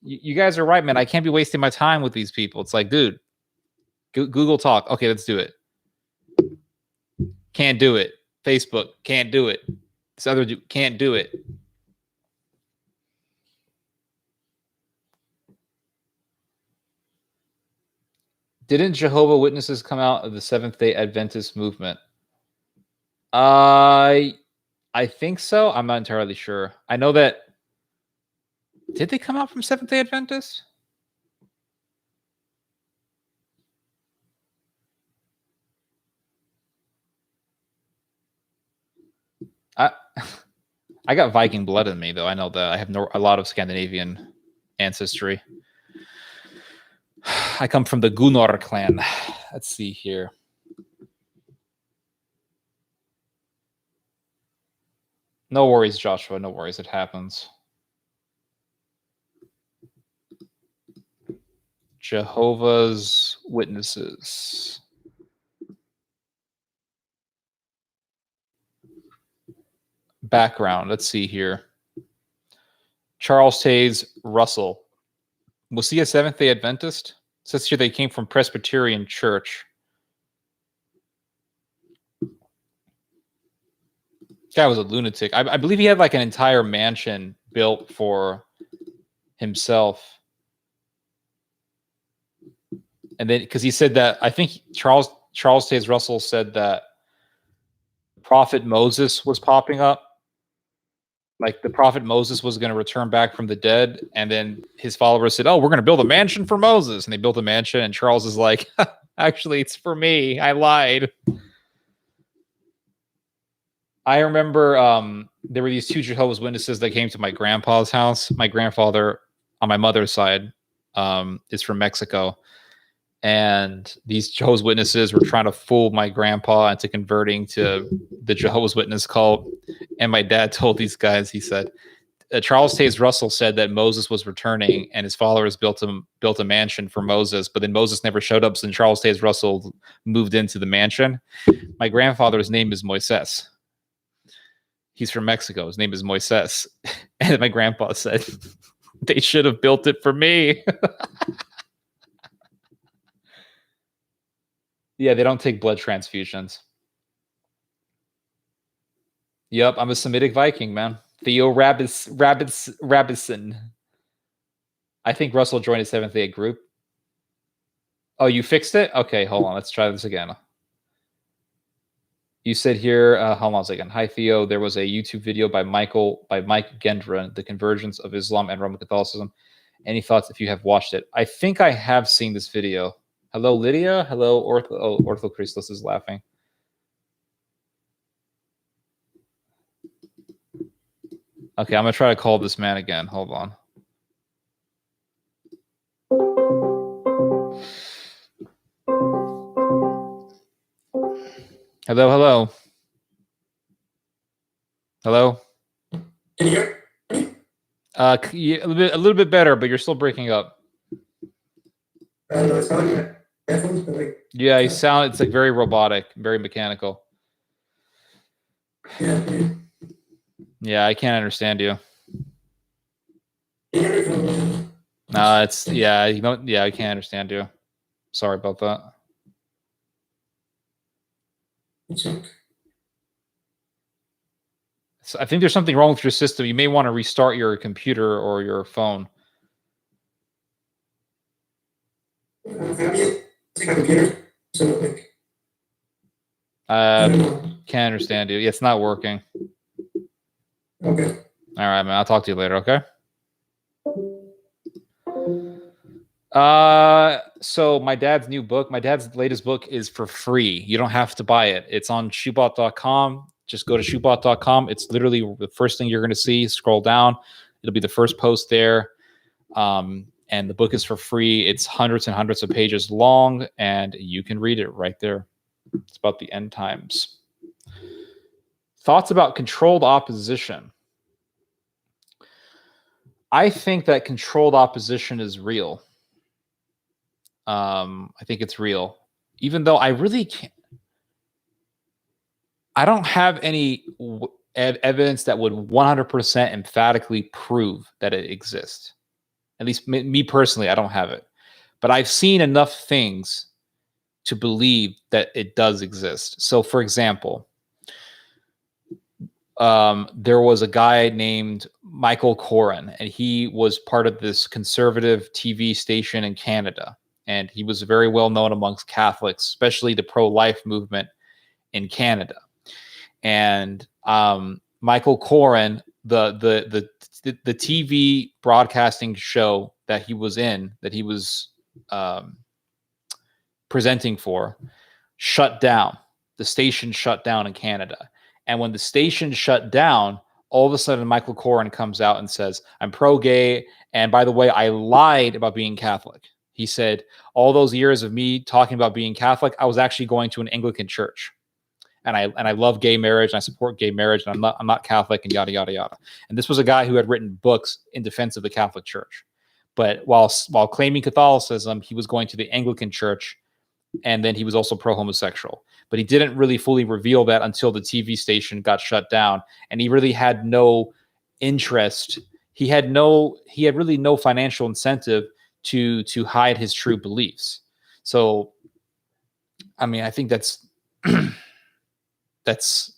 You guys are right, man. I can't be wasting my time with these people. It's like, dude. Google Talk. Okay, let's do it. Can't do it. Facebook. Can't do it. This other dude can't do it. Didn't Jehovah's Witnesses come out of the Seventh-day Adventist movement? I think so. I'm not entirely sure. I know that. Did they come out from Seventh-day Adventists? I got Viking blood in me, though. I know that I have a lot of Scandinavian ancestry. I come from the Gunnar clan. Let's see here. No worries, Joshua. No worries. It happens. Jehovah's Witnesses. Background. Let's see here. Charles Taze Russell. Was he a Seventh-day Adventist? It says here they came from Presbyterian Church. Guy was a lunatic. I believe he had like an entire mansion built for himself. And then, because he said that, I think Charles Taze Russell said that Prophet Moses was popping up. Like the prophet Moses was going to return back from the dead. And then his followers said, oh, we're going to build a mansion for Moses. And they built a mansion. And Charles is like, actually, it's for me. I lied. I remember there were these two Jehovah's Witnesses that came to my grandpa's house. My grandfather on my mother's side is from Mexico. And these Jehovah's Witnesses were trying to fool my grandpa into converting to the Jehovah's Witness cult. And my dad told these guys, he said, Charles Taze Russell said that Moses was returning and his followers built a mansion for Moses, but then Moses never showed up. So then Charles Taze Russell moved into the mansion. My grandfather's name is Moises. He's from Mexico. His name is Moises. And my grandpa said, they should have built it for me. Yeah, they don't take blood transfusions. Yep, I'm a Semitic Viking, man. Theo Rabison. I think Russell joined a Seventh-day group. Oh, you fixed it? Okay, hold on. Let's try this again. You said here, hold on a second. Hi, Theo. There was a YouTube video by Mike Gendron, The Convergence of Islam and Roman Catholicism. Any thoughts if you have watched it? I think I have seen this video. Hello, Lydia. Hello, Ortho Christos is laughing. Okay, I'm going to try to call this man again. Hold on. Hello. Hello. Can you hear me? A little bit better, but you're still breaking up. I don't know. It's not my headphones, but like. Yeah, you sound. It's like very robotic, very mechanical. Yeah. Yeah, I can't understand you. Can you hear me from? No, it's yeah. You know, yeah, I can't understand you. Sorry about that. Check. So I think there's something wrong with your system. You may want to restart your computer or your phone. Have you take a computer? So like. Can't understand you. It's not working. Okay. All right, man. I'll talk to you later. Okay. So my dad's latest book is for free. You don't have to buy it. It's on shoebot.com. Just go to shoebot.com. It's literally the first thing you're going to see. Scroll down. It'll be the first post there. And the book is for free. It's hundreds and hundreds of pages long, and you can read it right there. It's about the end times. Thoughts about controlled opposition. I think that controlled opposition is real. I think it's real, even though I really can't. I don't have any evidence that would 100% emphatically prove that it exists. At least me personally, I don't have it. But I've seen enough things to believe that it does exist. So, for example, there was a guy named Michael Coren, and he was part of this conservative TV station in Canada. And he was very well known amongst Catholics, especially the pro-life movement in Canada. And Michael Coren, the TV broadcasting show that he was in, that he was presenting for, shut down. The station shut down in Canada. And when the station shut down, all of a sudden Michael Coren comes out and says, I'm pro-gay. And by the way, I lied about being Catholic. He said, all those years of me talking about being Catholic, I was actually going to an Anglican church. And I love gay marriage, and I support gay marriage, and I'm not Catholic, and yada yada yada. And this was a guy who had written books in defense of the Catholic Church, but while claiming Catholicism, he was going to the Anglican Church, and then he was also pro-homosexual. But he didn't really fully reveal that until the TV station got shut down, and he really had no interest. He had really no financial incentive to hide his true beliefs. So, I mean, I think that's. That's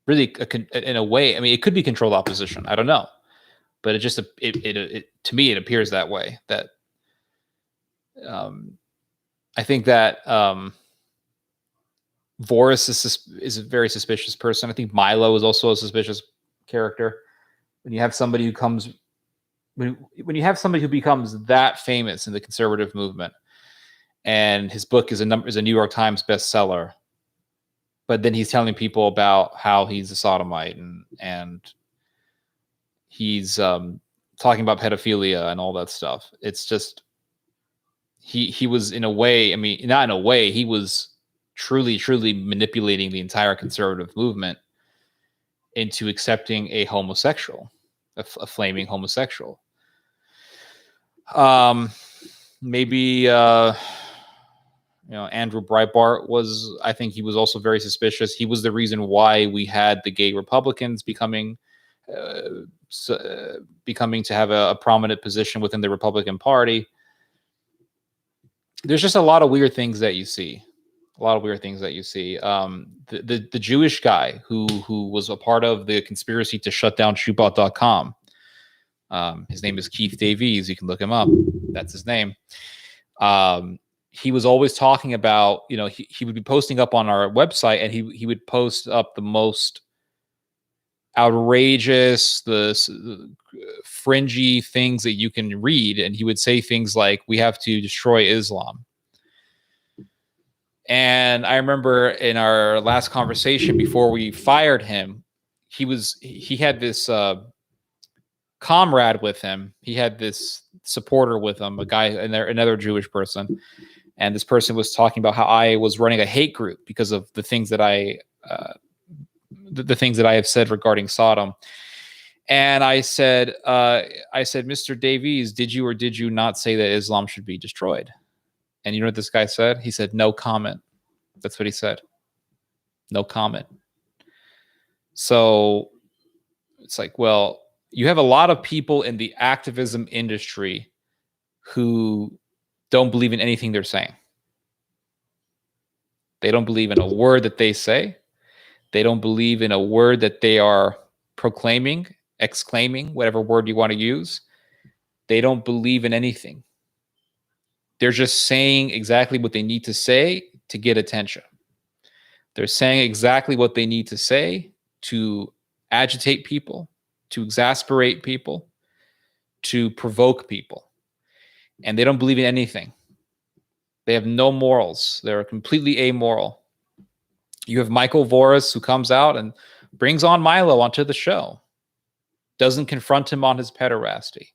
really in a way. I mean, it could be controlled opposition. I don't know, but it to me it appears that way. That I think that Voris is a very suspicious person. I think Milo is also a suspicious character. When you have somebody who comes, when you have somebody who becomes that famous in the conservative movement, and his book is a New York Times bestseller. But then he's telling people about how he's a sodomite and he's talking about pedophilia and all that stuff. It's just he was in a way, I mean, not in a way, he was truly manipulating the entire conservative movement into accepting a homosexual, a flaming homosexual. Maybe Andrew Breitbart I think he was also very suspicious. He was the reason why we had the gay Republicans becoming to have a prominent position within the Republican Party. There's just a lot of weird things that you see. The Jewish guy who was a part of the conspiracy to shut down shoebot.com. His name is Keith Davies. You can look him up. That's his name. He was always talking about, he would be posting up on our website, and he would post up the most outrageous, the fringy things that you can read. And he would say things like, we have to destroy Islam. And I remember in our last conversation before we fired him, he had this comrade with him. He had this supporter with him, a guy, another Jewish person. And this person was talking about how I was running a hate group because of the things that I have said regarding Sodom. And I said, Mr. Davies, did you or did you not say that Islam should be destroyed? And you know what this guy said? He said, no comment. That's what he said. No comment. So it's like, well, you have a lot of people in the activism industry who don't believe in anything they're saying. They don't believe in a word that they say. They don't believe in a word that they are proclaiming, exclaiming, whatever word you want to use. They don't believe in anything. They're just saying exactly what they need to say to get attention. They're saying exactly what they need to say to agitate people, to exasperate people, to provoke people. and they don't believe in anything. They have no morals. They're completely amoral. You have Michael Voris, who comes out and brings on Milo onto the show, doesn't confront him on his pederasty,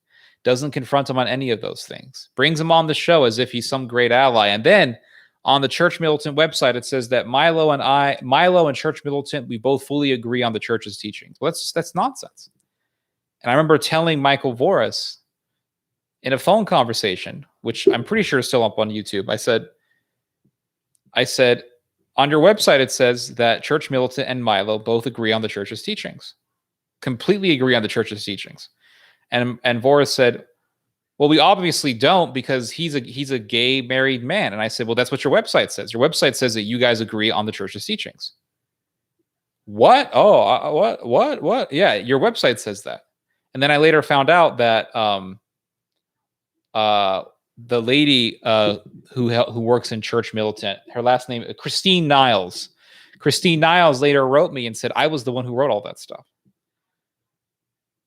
doesn't confront him on any of those things, brings him on the show as if he's some great ally. And then on the Church Militant website, it says that Milo and Church Militant, we both fully agree on the church's teachings. Well, that's nonsense. And I remember telling Michael Voris in a phone conversation, which I'm pretty sure is still up on YouTube, I said, on your website, it says that Church Militant and Milo both agree on the church's teachings, completely agree on the church's teachings. And Voris said, well, we obviously don't, because he's a gay married man. And I said, well, that's what your website says. Your website says that you guys agree on the church's teachings. What? Oh, what? Yeah, your website says that. And then I later found out that the lady who works in Church Militant, her last name, Christine Niles. Christine Niles later wrote me and said I was the one who wrote all that stuff.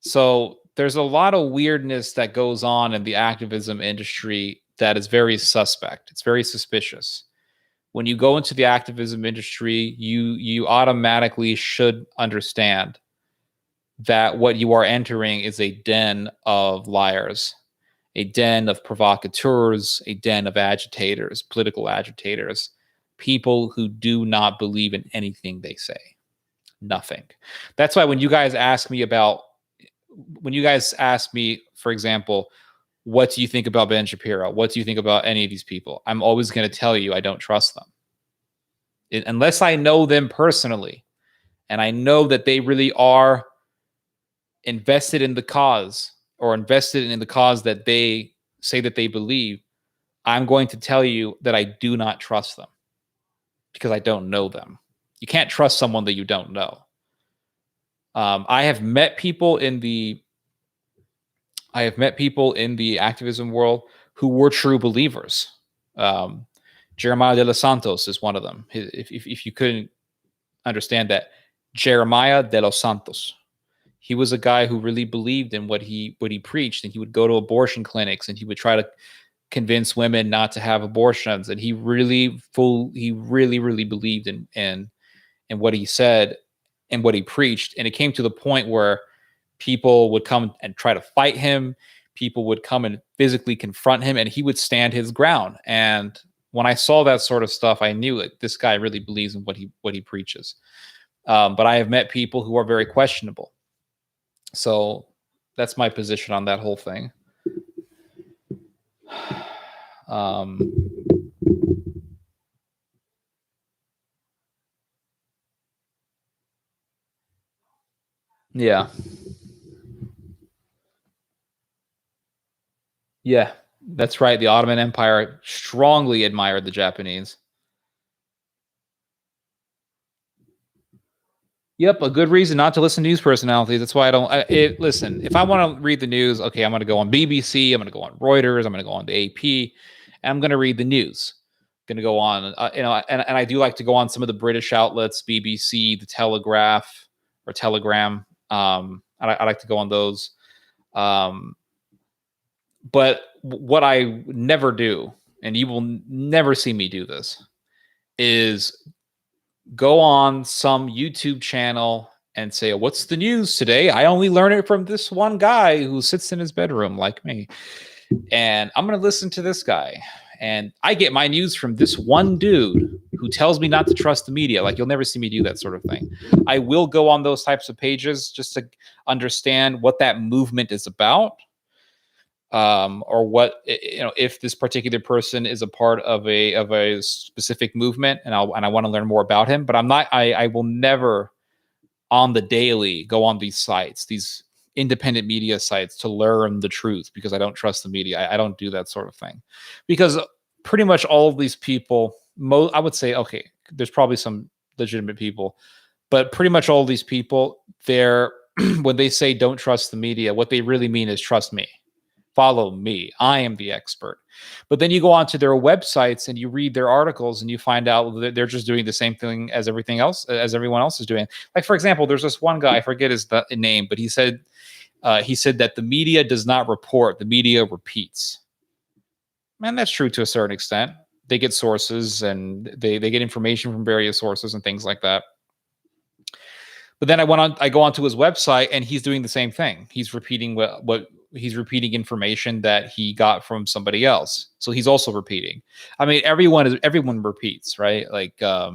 So there's a lot of weirdness that goes on in the activism industry that is very suspect. It's very suspicious. When you go into the activism industry, you automatically should understand that what you are entering is a den of liars, a den of provocateurs, a den of agitators, political agitators, people who do not believe in anything they say. Nothing. That's why when you guys ask me, for example, what do you think about Ben Shapiro? What do you think about any of these people? I'm always going to tell you I don't trust them. Unless I know them personally and I know that they really are invested in the cause, or invested in the cause that they say that they believe, I'm going to tell you that I do not trust them because I don't know them. You can't trust someone that you don't know. I have met people in the activism world who were true believers. Jeremiah de los Santos is one of them. If you couldn't understand that, Jeremiah de los Santos. He was a guy who really believed in what he preached, and he would go to abortion clinics and he would try to convince women not to have abortions. And he really believed in what he said and what he preached. And it came to the point where people would come and try to fight him. People would come and physically confront him, and he would stand his ground. And when I saw that sort of stuff, I knew that this guy really believes in what he preaches. But I have met people who are very questionable. So that's my position on that whole thing. Yeah. Yeah, that's right. The Ottoman Empire strongly admired the Japanese. Yep, a good reason not to listen to news personalities. That's why I don't. Listen, if I want to read the news, okay, I'm going to go on BBC. I'm going to go on Reuters. I'm going to go on the AP. And I'm going to read the news. I'm going to go on, and I do like to go on some of the British outlets, BBC, the Telegraph or Telegram. I like to go on those. But what I never do, and you will never see me do this, is go on some YouTube channel and say, what's the news today? I only learn it from this one guy who sits in his bedroom like me. And I'm going to listen to this guy. And I get my news from this one dude who tells me not to trust the media. Like, you'll never see me do that sort of thing. I will go on those types of pages just to understand what that movement is about. Or what, if this particular person is a part of a specific movement, and I want to learn more about him. But I will never on the daily go on these sites, these independent media sites, to learn the truth, because I don't trust the media. I don't do that sort of thing, because pretty much all of these people, I would say, okay, there's probably some legitimate people, but pretty much all of these people, they're when they say don't trust the media, what they really mean is trust me. Follow me. I am the expert. But then you go onto their websites and you read their articles and you find out that they're just doing the same thing as everyone else is doing. Like, for example, there's this one guy, I forget his name, but he said that the media does not report, the media repeats. And that's true to a certain extent. They get sources and they get information from various sources and things like that. But then I go onto his website and he's doing the same thing. He's repeating what he's repeating information that he got from somebody else. So he's also repeating. I mean, everyone repeats, right? Like, yeah,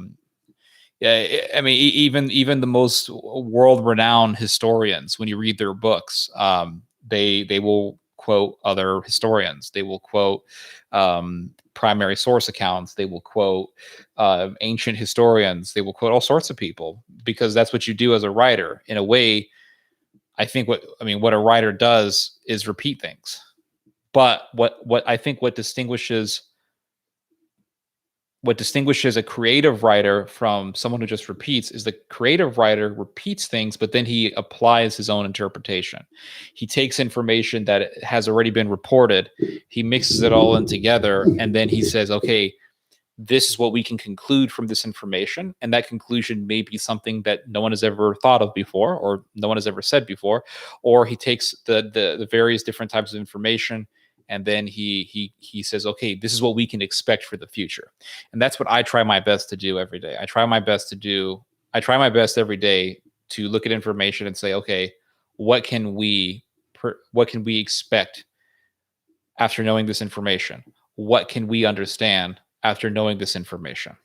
I mean, even the most world-renowned historians, when you read their books, they will quote other historians. They will quote primary source accounts. They will quote ancient historians. They will quote all sorts of people, because that's what you do as a writer. In a way, I think what a writer does is repeat things. But what I think what distinguishes a creative writer from someone who just repeats is the creative writer repeats things, but then he applies his own interpretation. He takes information that has already been reported, he mixes it all in together, and then he says, okay, this is what we can conclude from this information. And that conclusion may be something that no one has ever thought of before, or no one has ever said before. Or he takes the various different types of information, and then he says, okay, this is what we can expect for the future. And that's what I try my best to do every day. I try my best every day to look at information and say, okay, what can we expect after knowing this information? What can we understand after knowing this information?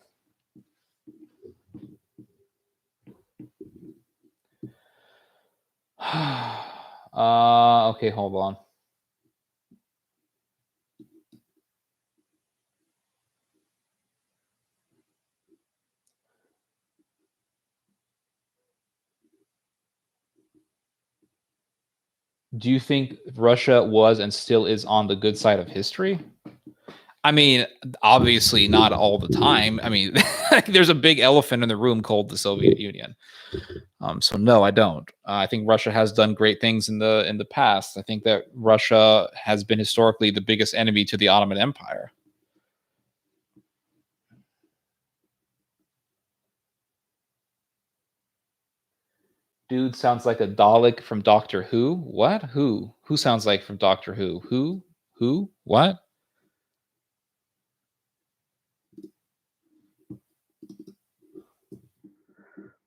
Okay, hold on. Do you think Russia was and still is on the good side of history? I mean, obviously not all the time. I mean, there's a big elephant in the room called the Soviet Union. So no, I don't. I think Russia has done great things in the past. I think that Russia has been historically the biggest enemy to the Ottoman Empire. Dude sounds like a Dalek from Doctor Who. What? Who? Who sounds like from Doctor Who? Who? Who? What?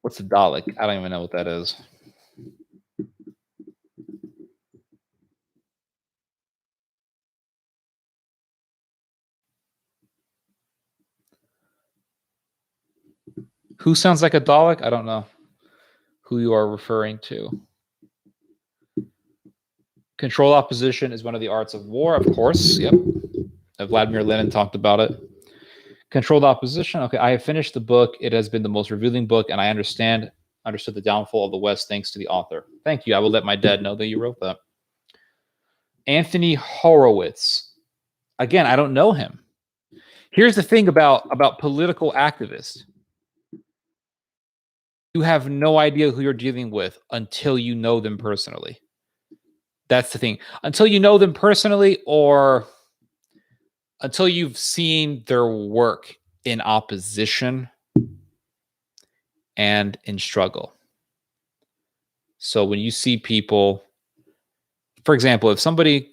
What's a Dalek? I don't even know what that is. Who sounds like a Dalek? I don't know who you are referring to. Controlled opposition is one of the arts of war, of course. Yep. Vladimir Lenin talked about it. Controlled opposition. Okay, I have finished the book. It has been the most revealing book, and I understood the downfall of the West thanks to the author. Thank you. I will let my dad know that you wrote that. Anthony Horowitz. Again, I don't know him. Here's the thing about political activists. You have no idea who you're dealing with until you know them personally. That's the thing. Until you know them personally, or until you've seen their work in opposition and in struggle. So when you see people, for example, if somebody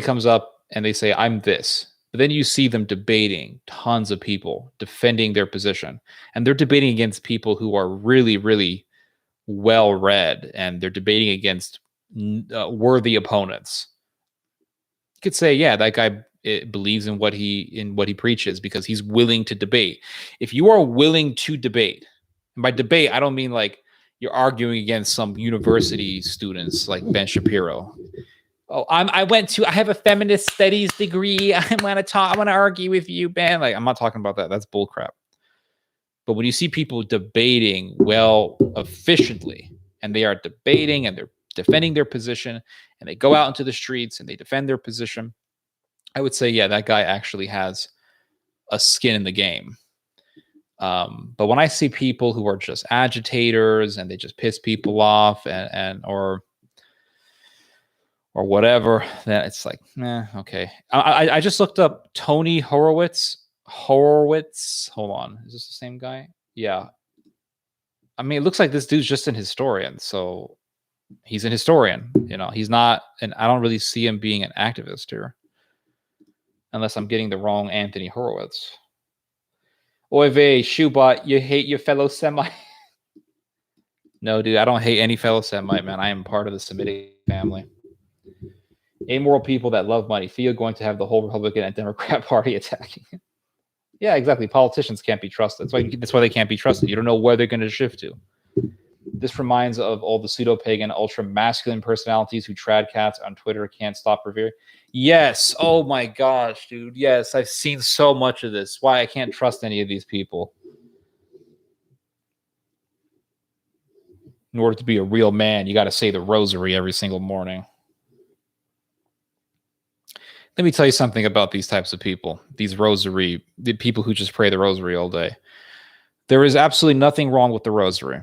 comes up and they say, I'm this, but then you see them debating tons of people, defending their position, and they're debating against people who are really, really well read, and they're debating against worthy opponents. You could say, yeah, that guy believes in what he preaches because he's willing to debate. If you are willing to debate, and by debate I don't mean like you're arguing against some university students like Ben Shapiro. Oh, I have a feminist studies degree. I want to argue with you, Ben. Like, I'm not talking about that. That's bullcrap. But when you see people debating well efficiently, and they are debating and they're defending their position, and they go out into the streets and they defend their position, I would say, yeah, that guy actually has a skin in the game. But when I see people who are just agitators and they just piss people off or whatever, then it's like, okay. I just looked up Tony Horowitz. Hold on. Is this the same guy? Yeah. I mean, it looks like this dude's just an historian. So he's an historian. He's not, and I don't really see him being an activist here. unless I'm getting the wrong Anthony Horowitz. Oy vey, Shoebot, you hate your fellow Semite? No, dude, I don't hate any fellow Semite, man. I am part of the Semitic family. Amoral people that love money. Theo going to have the whole Republican and Democrat Party attacking him. Yeah, exactly. Politicians can't be trusted. That's why they can't be trusted. You don't know where they're going to shift to. This reminds of all the pseudo-pagan, ultra-masculine personalities who trad cats on Twitter can't stop revering. Yes. Oh my gosh, dude. Yes, I've seen so much of this. Why I can't trust any of these people. In order to be a real man, you got to say the rosary every single morning. Let me tell you something about these types of people. The people who just pray the rosary all day. There is absolutely nothing wrong with the rosary.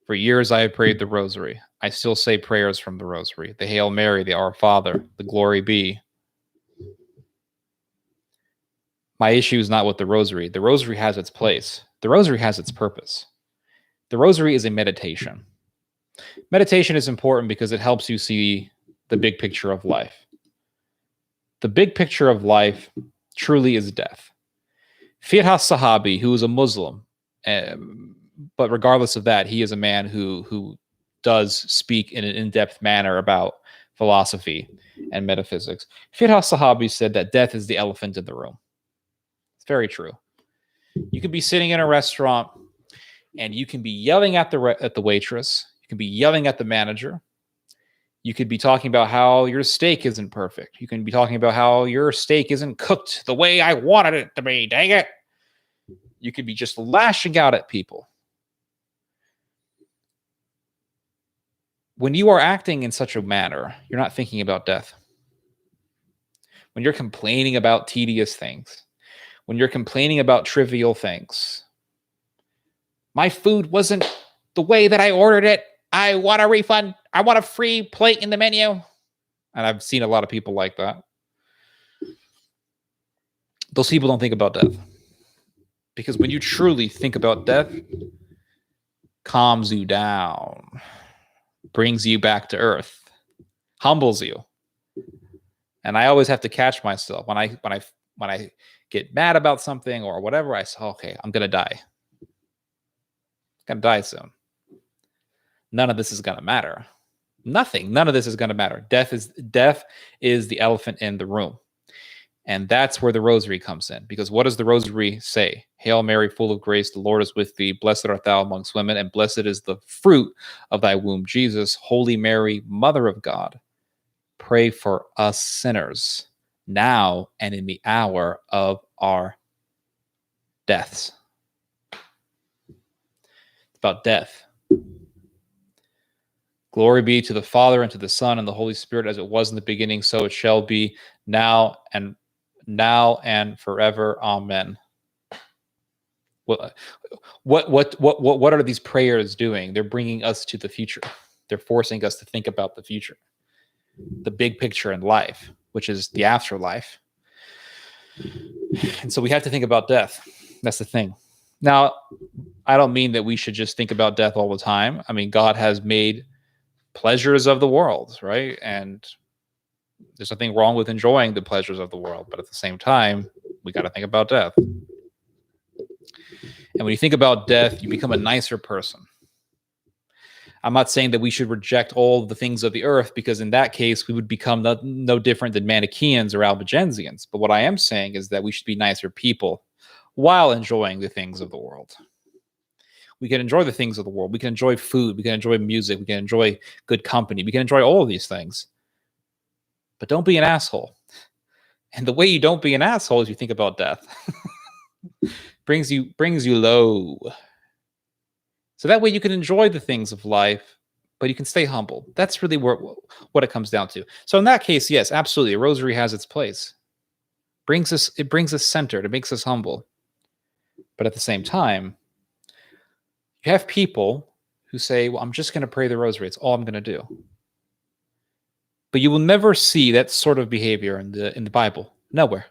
For years, I have prayed the rosary. I still say prayers from the rosary. The Hail Mary, the Our Father, the Glory Be. My issue is not with the rosary. The rosary has its place. The rosary has its purpose. The rosary is a meditation. Meditation is important because it helps you see the big picture of life. The big picture of life truly is death. Firhas Sahabi, who is a Muslim, but regardless of that, he is a man who does speak in an in-depth manner about philosophy and metaphysics. Firhas Sahabi said that death is the elephant in the room. It's very true. You could be sitting in a restaurant and you can be yelling at the waitress. You can be yelling at the manager. You could be talking about how your steak isn't perfect. You can be talking about how your steak isn't cooked the way I wanted it to be. Dang it. You could be just lashing out at people. When you are acting in such a manner, you're not thinking about death. When you're complaining about tedious things, when you're complaining about trivial things, my food wasn't the way that I ordered it. I want a refund. I want a free plate in the menu. And I've seen a lot of people like that. Those people don't think about death. Because when you truly think about death, calms you down, brings you back to earth, humbles you. And I always have to catch myself when I get mad about something or whatever. I say, okay, I'm gonna die. I'm gonna die soon. None of this is gonna matter. Nothing. None of this is gonna matter. Death is the elephant in the room. And that's where the rosary comes in. Because what does the rosary say? Hail Mary, full of grace, the Lord is with thee. Blessed art thou amongst women, and blessed is the fruit of thy womb, Jesus. Holy Mary, Mother of God, pray for us sinners, now and in the hour of our deaths. It's about death. Glory be to the Father, and to the Son, and the Holy Spirit, as it was in the beginning, so it shall be, now and forever. Amen. What are these prayers doing? They're bringing us to the future. They're forcing us to think about the future, the big picture in life, which is the afterlife. And so we have to think about death. That's the thing. Now, I don't mean that we should just think about death all the time. I mean, God has made pleasures of the world, right? And there's nothing wrong with enjoying the pleasures of the world, but at the same time, we got to think about death. And when you think about death, you become a nicer person. I'm not saying that we should reject all the things of the earth, because in that case, we would become no different than Manichaeans or Albigensians. But what I am saying is that we should be nicer people while enjoying the things of the world. We can enjoy the things of the world. We can enjoy food. We can enjoy music. We can enjoy good company. We can enjoy all of these things. But don't be an asshole. And the way you don't be an asshole is you think about death. brings you low. So that way you can enjoy the things of life, but you can stay humble. That's really what it comes down to. So in that case, yes, absolutely, a rosary has its place. It brings us centered. It makes us humble. But at the same time, you have people who say, well, I'm just going to pray the rosary. It's all I'm going to do. But you will never see that sort of behavior in the Bible. Nowhere.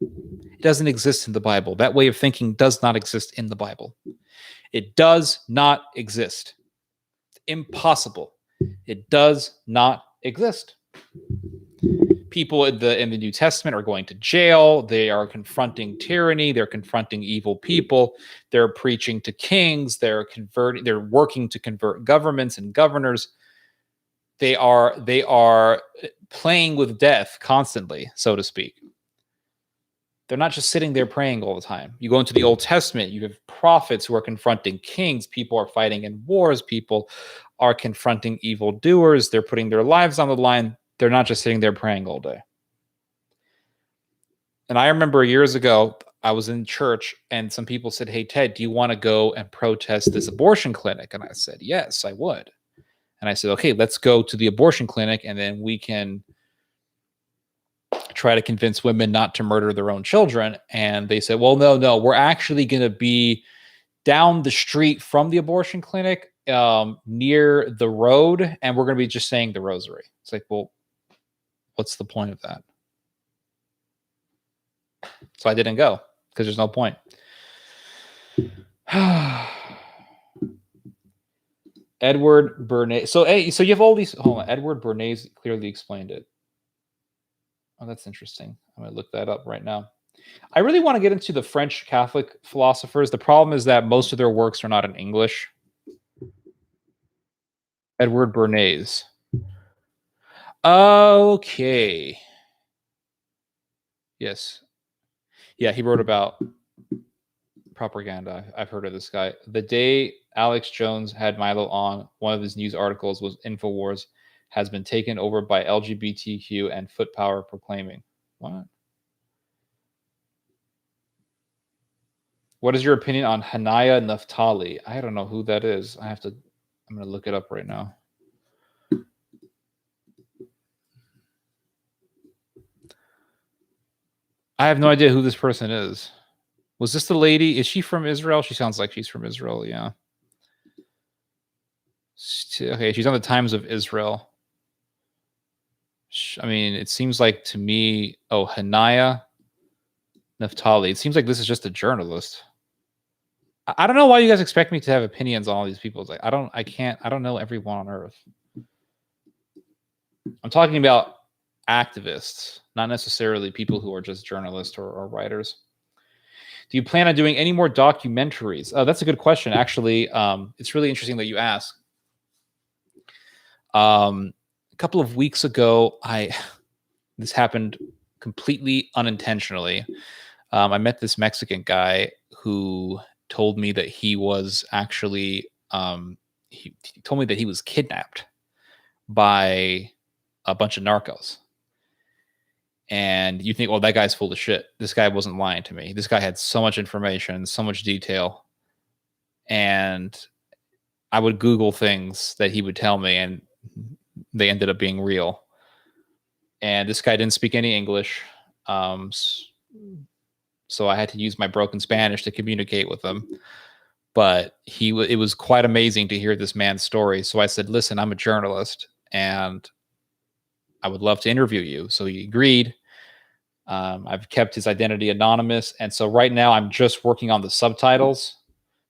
It doesn't exist in the Bible. That way of thinking does not exist in the Bible. It does not exist. It's impossible. It does not exist. people in the New Testament are going to jail. They are confronting tyranny. They're confronting evil people. They're preaching to kings. They're working to convert governments and governors. They are playing with death constantly, so to speak. They're not just sitting there praying all the time. You go into the Old Testament, you have prophets who are confronting kings. People are fighting in wars. People are confronting evildoers. They're putting their lives on the line. They're not just sitting there praying all day. And I remember years ago, I was in church and some people said, "Hey, Ted, do you want to go and protest this abortion clinic?" And I said, "Yes, I would." And I said, "Okay, let's go to the abortion clinic and then we can try to convince women not to murder their own children." And they said, "Well, no, we're actually going to be down the street from the abortion clinic, near the road, and we're going to be just saying the rosary." It's like, well, what's the point of that? So I didn't go because there's no point. Edward Bernays. So you have all these. Hold on. Edward Bernays clearly explained it. Oh, that's interesting. I'm going to look that up right now. I really want to get into the French Catholic philosophers. The problem is that most of their works are not in English. Edward Bernays. Okay. Yes. Yeah, he wrote about propaganda. I've heard of this guy. The day Alex Jones had Milo on, one of his news articles was InfoWars has been taken over by LGBTQ and foot power proclaiming. What? What is your opinion on Hanaya Naftali? I don't know who that is. I'm going to look it up right now. I have no idea who this person is. Was this the lady? Is she from Israel? She sounds like she's from Israel, yeah. Okay, she's on the Times of Israel. I mean, it seems like to me, Hanaya Naftali. It seems like this is just a journalist. I don't know why you guys expect me to have opinions on all these people. It's like I don't know everyone on earth. I'm talking about activists, not necessarily people who are just journalists or writers. Do you plan on doing any more documentaries? That's a good question. Actually, it's really interesting that you ask. A couple of weeks ago, this happened completely unintentionally. I met this Mexican guy who told me that he was actually he told me that he was kidnapped by a bunch of narcos. And you think, well, that guy's full of shit. This guy wasn't lying to me. This guy had so much information, so much detail. And I would Google things that he would tell me, and they ended up being real. And this guy didn't speak any English. So I had to use my broken Spanish to communicate with him. But it was quite amazing to hear this man's story. So I said, listen, I'm a journalist and I would love to interview you. So he agreed. I've kept his identity anonymous. And so right now I'm just working on the subtitles,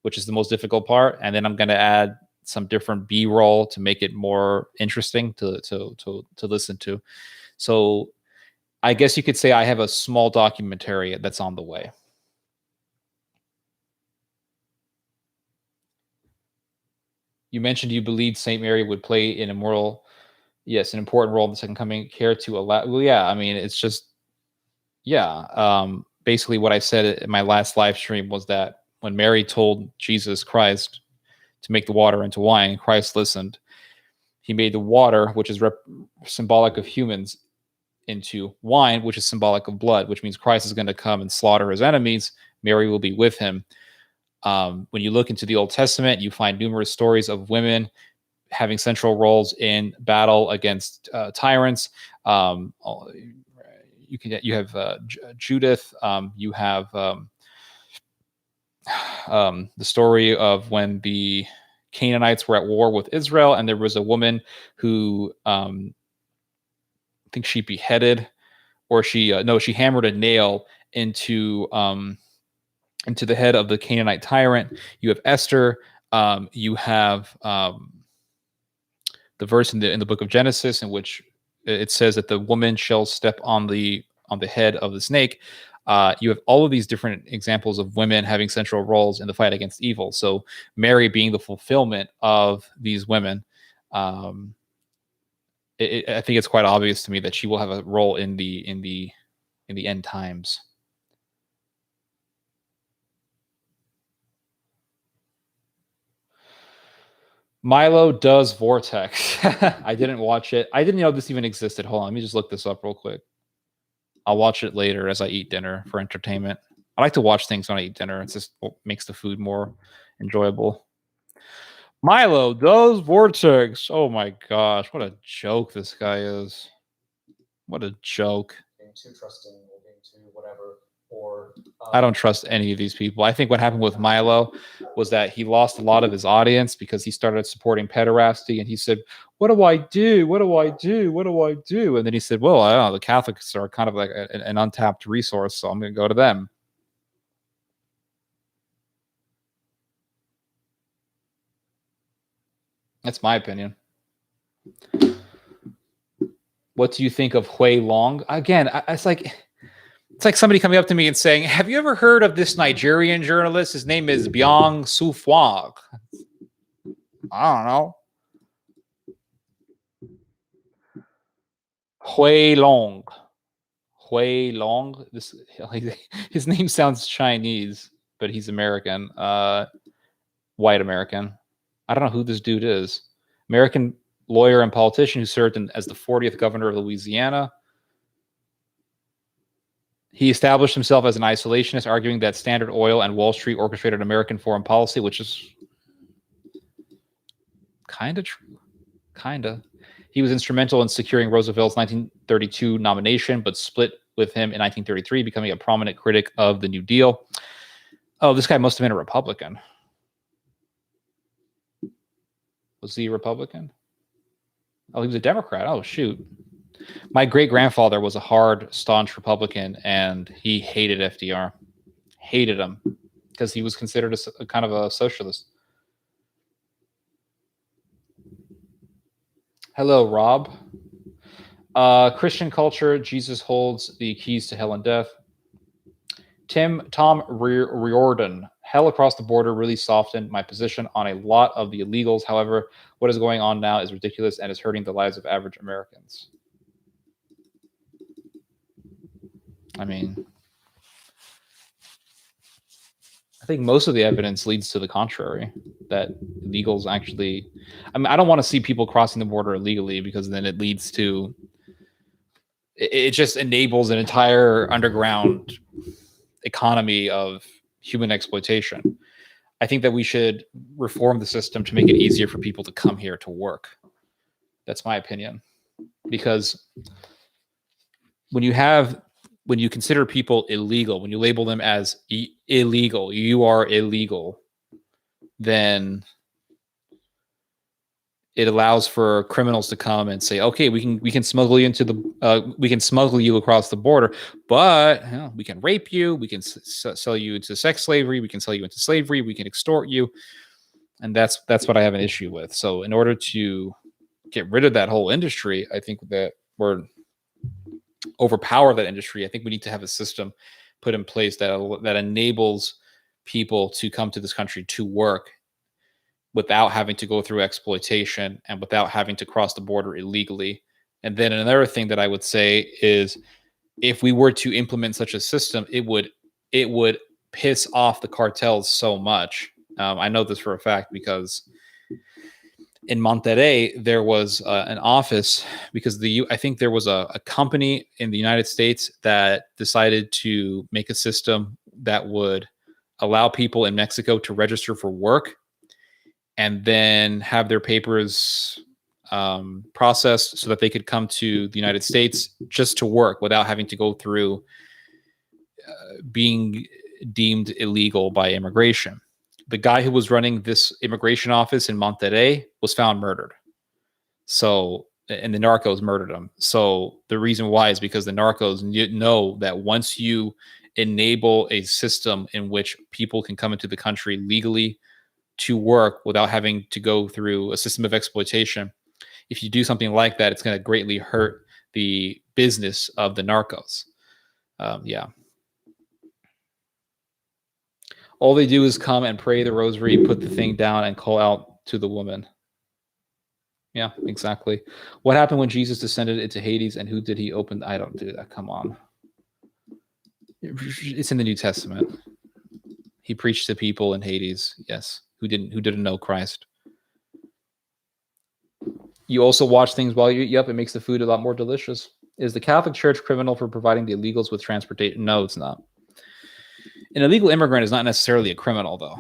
which is the most difficult part. And then I'm going to add some different B-roll to make it more interesting to listen to. So I guess you could say I have a small documentary that's on the way. You mentioned you believed St. Mary would play an important role in the second coming. Care to allow? Well, yeah. I mean, it's just, yeah. Basically, what I said in my last live stream was that when Mary told Jesus Christ to make the water into wine, Christ listened. He made the water, which is symbolic of humans, into wine, which is symbolic of blood, which means Christ is going to come and slaughter his enemies. Mary will be with him. When you look into the Old Testament, you find numerous stories of women having central roles in battle against tyrants. You have Judith. You have the story of when the Canaanites were at war with Israel, and there was a woman who I think she beheaded, or she hammered a nail into the head of the Canaanite tyrant. You have Esther. You have the verse in the book of Genesis in which it says that the woman shall step on the head of the snake. You have all of these different examples of women having central roles in the fight against evil. So Mary being the fulfillment of these women. I think it's quite obvious to me that she will have a role in the end times. Milo does Vortex. I didn't watch it. I didn't know this even existed. Hold on, let me just look this up real quick. I'll watch it later as I eat dinner for entertainment. I like to watch things when I eat dinner. It just makes the food more enjoyable. Milo does Vortex. Oh my gosh, what a joke this guy is. What a joke. Being too trusting or being too whatever, or I don't trust any of these people. I think what happened with Milo was that he lost a lot of his audience because he started supporting pederasty, and he said, "What do I do? What do I do? What do I do?" And then he said, "Well, I don't know. The Catholics are kind of like an untapped resource, so I'm going to go to them." That's my opinion. What do you think of Hui Long? Again, it's like somebody coming up to me and saying, "Have you ever heard of this Nigerian journalist? His name is Byung Sufwag." I don't know. Hui Long. Hui Long. This his name sounds Chinese, but he's American. White American. I don't know who this dude is. American lawyer and politician who served as the 40th governor of Louisiana. He established himself as an isolationist, arguing that Standard Oil and Wall Street orchestrated American foreign policy, which is kind of true. Kind of. He was instrumental in securing Roosevelt's 1932 nomination, but split with him in 1933, becoming a prominent critic of the New Deal. Oh, this guy must have been a Republican. Was he a Republican? Oh, he was a Democrat. Oh, shoot. My great-grandfather was a hard, staunch Republican, and he hated FDR. Hated him because he was considered a kind of a socialist. Hello, Rob. Christian culture, Jesus holds the keys to hell and death. Tom Riordan. Hell across the border really softened my position on a lot of the illegals. However, what is going on now is ridiculous and is hurting the lives of average Americans. I mean, I think most of the evidence leads to the contrary, that illegals actually... I mean, I don't want to see people crossing the border illegally because then it leads to... It just enables an entire underground economy of human exploitation. I think that we should reform the system to make it easier for people to come here to work. That's my opinion. Because when you consider people illegal, when you label them as illegal, you are illegal, then it allows for criminals to come and say, okay, we can smuggle you into the we can smuggle you across the border, but we can rape you, we can sell you into sex slavery, we can sell you into slavery, we can extort you, and that's what I have an issue with. So in order to get rid of that whole industry, I think that we're overpower that industry. I think we need to have a system put in place that enables people to come to this country to work without having to go through exploitation and without having to cross the border illegally. And then another thing that I would say is, if we were to implement such a system, it would piss off the cartels so much. I know this for a fact because in Monterrey there was an office, because I think there was a company in the United States that decided to make a system that would allow people in Mexico to register for work and then have their papers processed so that they could come to the United States just to work without having to go through being deemed illegal by immigration. The guy who was running this immigration office in Monterrey was found murdered. So, and the narcos murdered him. So the reason why is because the narcos know that once you enable a system in which people can come into the country legally to work without having to go through a system of exploitation, if you do something like that, it's going to greatly hurt the business of the narcos. Yeah. All they do is come and pray the rosary, put the thing down, and call out to the woman. Yeah, exactly. What happened when Jesus descended into Hades, and who did he open? I don't do that. Come on. It's in the New Testament. He preached to people in Hades. Yes, who didn't know Christ. You also watch things while you eat. Yep, it makes the food a lot more delicious. Is the Catholic Church criminal for providing the illegals with transportation? No, it's not. An illegal immigrant is not necessarily a criminal, though.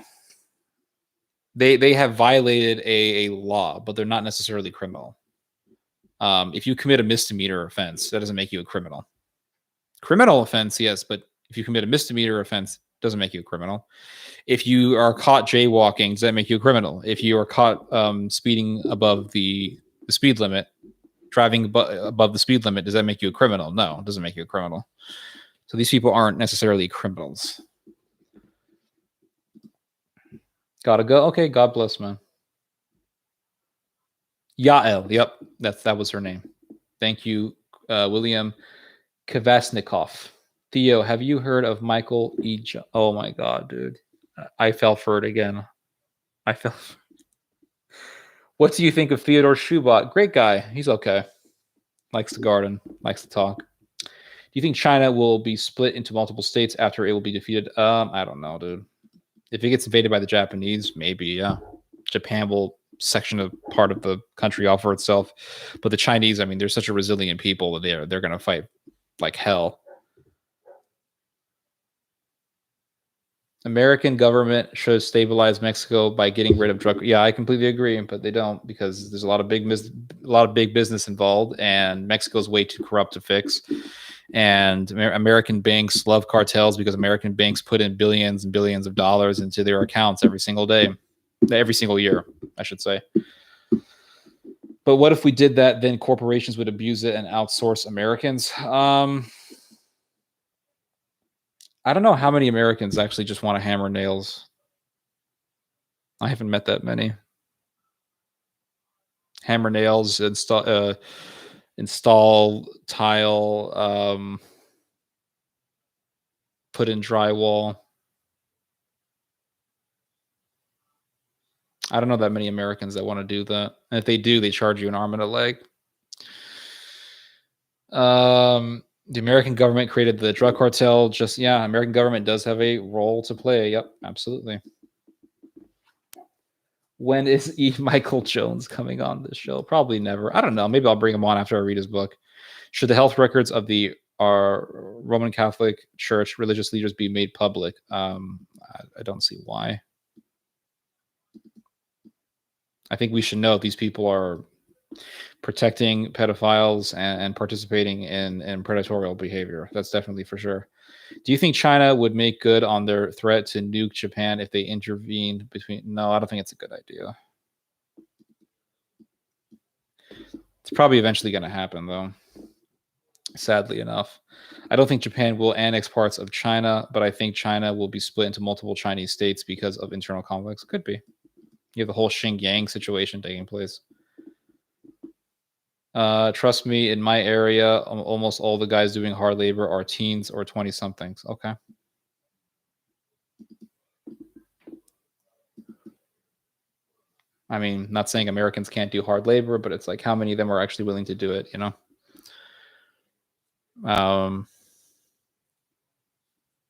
They have violated a law, but they're not necessarily criminal. If you commit a misdemeanor offense, that doesn't make you a criminal. Criminal offense, yes, but if you commit a misdemeanor offense, doesn't make you a criminal. If you are caught jaywalking, does that make you a criminal? If you are caught speeding above the speed limit, driving above the speed limit, does that make you a criminal? No, it doesn't make you a criminal. So these people aren't necessarily criminals. Gotta go. Okay, God bless, man. Yael. Yep, that was her name. Thank you, William Kvasnikov. Theo, have you heard of Michael E. Oh my God, dude. I fell for it again. What do you think of Theodore Shubot? Great guy. He's okay. Likes to garden. Likes to talk. Do you think China will be split into multiple states after it will be defeated? I don't know, dude. If it gets invaded by the Japanese, maybe, yeah. Japan will section a part of the country off for itself. But the Chinese, I mean, they're such a resilient people that they're going to fight like hell. American government should stabilize Mexico by getting rid of drug. Yeah, I completely agree, but they don't, because there's a lot of big business involved, and Mexico's way too corrupt to fix. And American banks love cartels because American banks put in billions and billions of dollars into their accounts every single year, I should say. But what if we did that? Then corporations would abuse it and outsource Americans. I don't know how many Americans actually just want to hammer nails. I haven't met that many. Hammer nails, install tile, put in drywall. I don't know that many Americans that want to do that. And if they do, they charge you an arm and a leg. The American government created the drug cartel. American government does have a role to play. Yep, absolutely. When is E. Michael Jones coming on this show? Probably never. I don't know. Maybe I'll bring him on after I read his book. Should the health records of the Roman Catholic Church religious leaders be made public? I don't see why. I think we should know if these people are protecting pedophiles and participating in predatorial behavior. That's definitely for sure. Do you think China would make good on their threat to nuke Japan if they intervened between? No, I don't think it's a good idea. It's probably eventually going to happen, though. Sadly enough. I don't think Japan will annex parts of China, but I think China will be split into multiple Chinese states because of internal conflicts. Could be. You have the whole Xinjiang situation taking place. Trust me, in my area, almost all the guys doing hard labor are teens or 20-somethings. Okay. I mean, not saying Americans can't do hard labor, but it's like, how many of them are actually willing to do it, you know?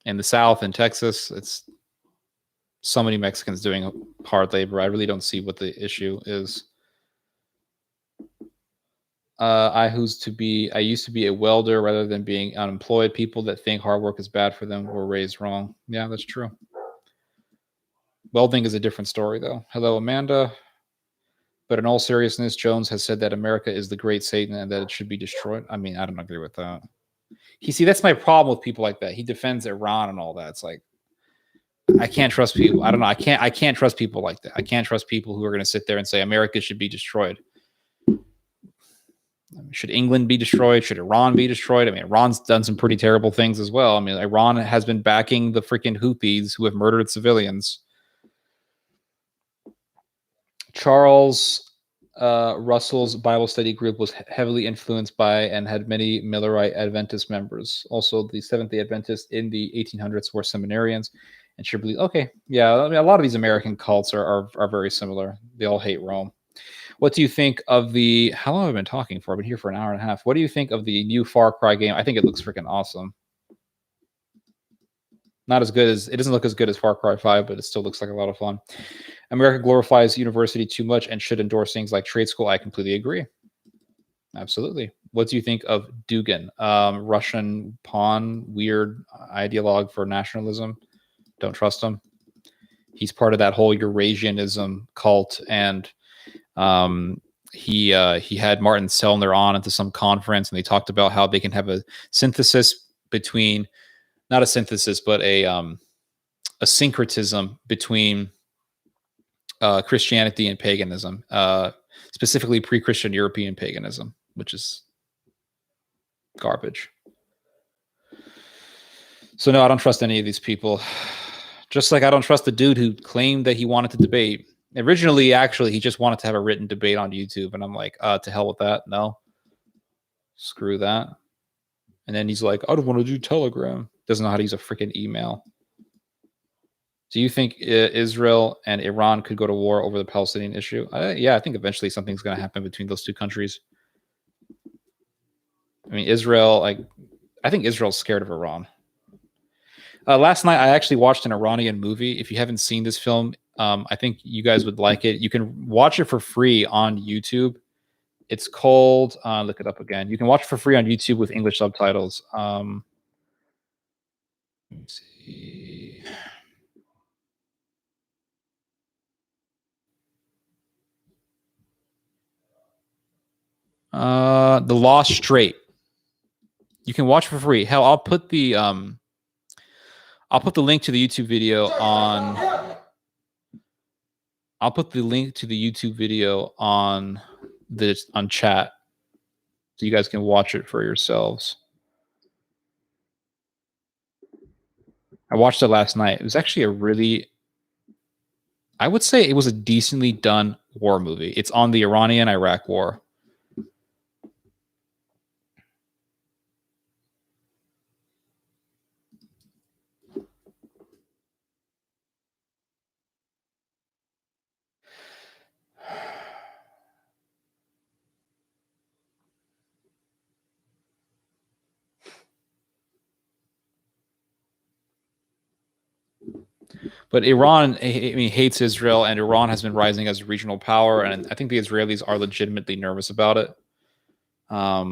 In the South, in Texas, it's so many Mexicans doing hard labor. I really don't see what the issue is. I used to be a welder rather than being unemployed. People that think hard work is bad for them were raised wrong. Yeah, that's true. Welding is a different story, though. Hello, Amanda. But in all seriousness, Jones has said that America is the great Satan and that it should be destroyed. I mean, I don't agree with that. That's my problem with people like that. He defends Iran and all that. It's like, I can't trust people. I don't know. I can't trust people like that. I can't trust people who are going to sit there and say America should be destroyed. Should England be destroyed? Should Iran be destroyed? I mean, Iran's done some pretty terrible things as well. I mean, Iran has been backing the freaking Houthis who have murdered civilians. Charles Russell's Bible study group was heavily influenced by and had many Millerite Adventist members. Also, the Seventh-day Adventists in the 1800s were seminarians and sure believe. Okay, yeah, I mean, a lot of these American cults are very similar. They all hate Rome. What do you think of the? How long have I been talking for? I've been here for an hour and a half. What do you think of the new Far Cry game? I think it looks freaking awesome. Not as good as it doesn't look as good as Far Cry 5, but it still looks like a lot of fun. America glorifies university too much and should endorse things like trade school. I completely agree. Absolutely. What do you think of Dugin? Russian pawn, weird ideologue for nationalism. Don't trust him. He's part of that whole Eurasianism cult, and he had Martin Sellner on into some conference, and they talked about how they can have a synthesis between, not a synthesis, but a syncretism between Christianity and paganism, specifically pre-Christian European paganism, which is garbage. So no, I don't trust any of these people. Just like I don't trust the dude who claimed that he wanted to debate. Originally, actually, he just wanted to have a written debate on YouTube, and I'm like, to hell with that. No, screw that. And then he's like, I don't want to do Telegram. Doesn't know how to use a freaking email. Do you think Israel and Iran could go to war over the Palestinian issue? Yeah, I think eventually something's going to happen between those two countries. I mean, Israel, I think Israel's scared of Iran. Last night, I actually watched an Iranian movie. If you haven't seen this film, I think you guys would like it. You can watch it for free on YouTube. It's called, look it up again. You can watch it for free on YouTube with English subtitles. Let me see. The Lost Strait. You can watch it for free. Hell, I'll put the link to the YouTube video on. I'll put the link to the YouTube video on chat, so you guys can watch it for yourselves. I watched it last night. It was actually I would say it was a decently done war movie. It's on the Iranian-Iraq war. But Iran, hates Israel, and Iran has been rising as a regional power, and I think the Israelis are legitimately nervous about it. I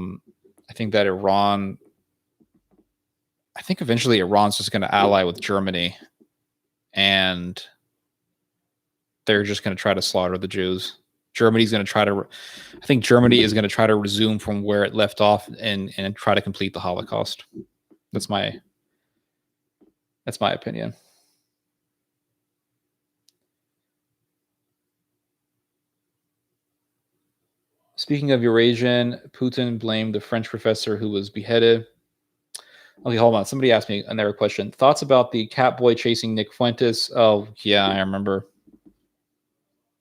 think that I think eventually Iran's just going to ally with Germany, and they're just going to try to slaughter the Jews. Germany's going to try to, I think Germany is going to try to resume from where it left off and try to complete the Holocaust. That's my opinion. Speaking of Eurasian, Putin blamed the French professor who was beheaded. Okay, hold on. Somebody asked me another question. Thoughts about the Catboy chasing Nick Fuentes? Oh, yeah, I remember.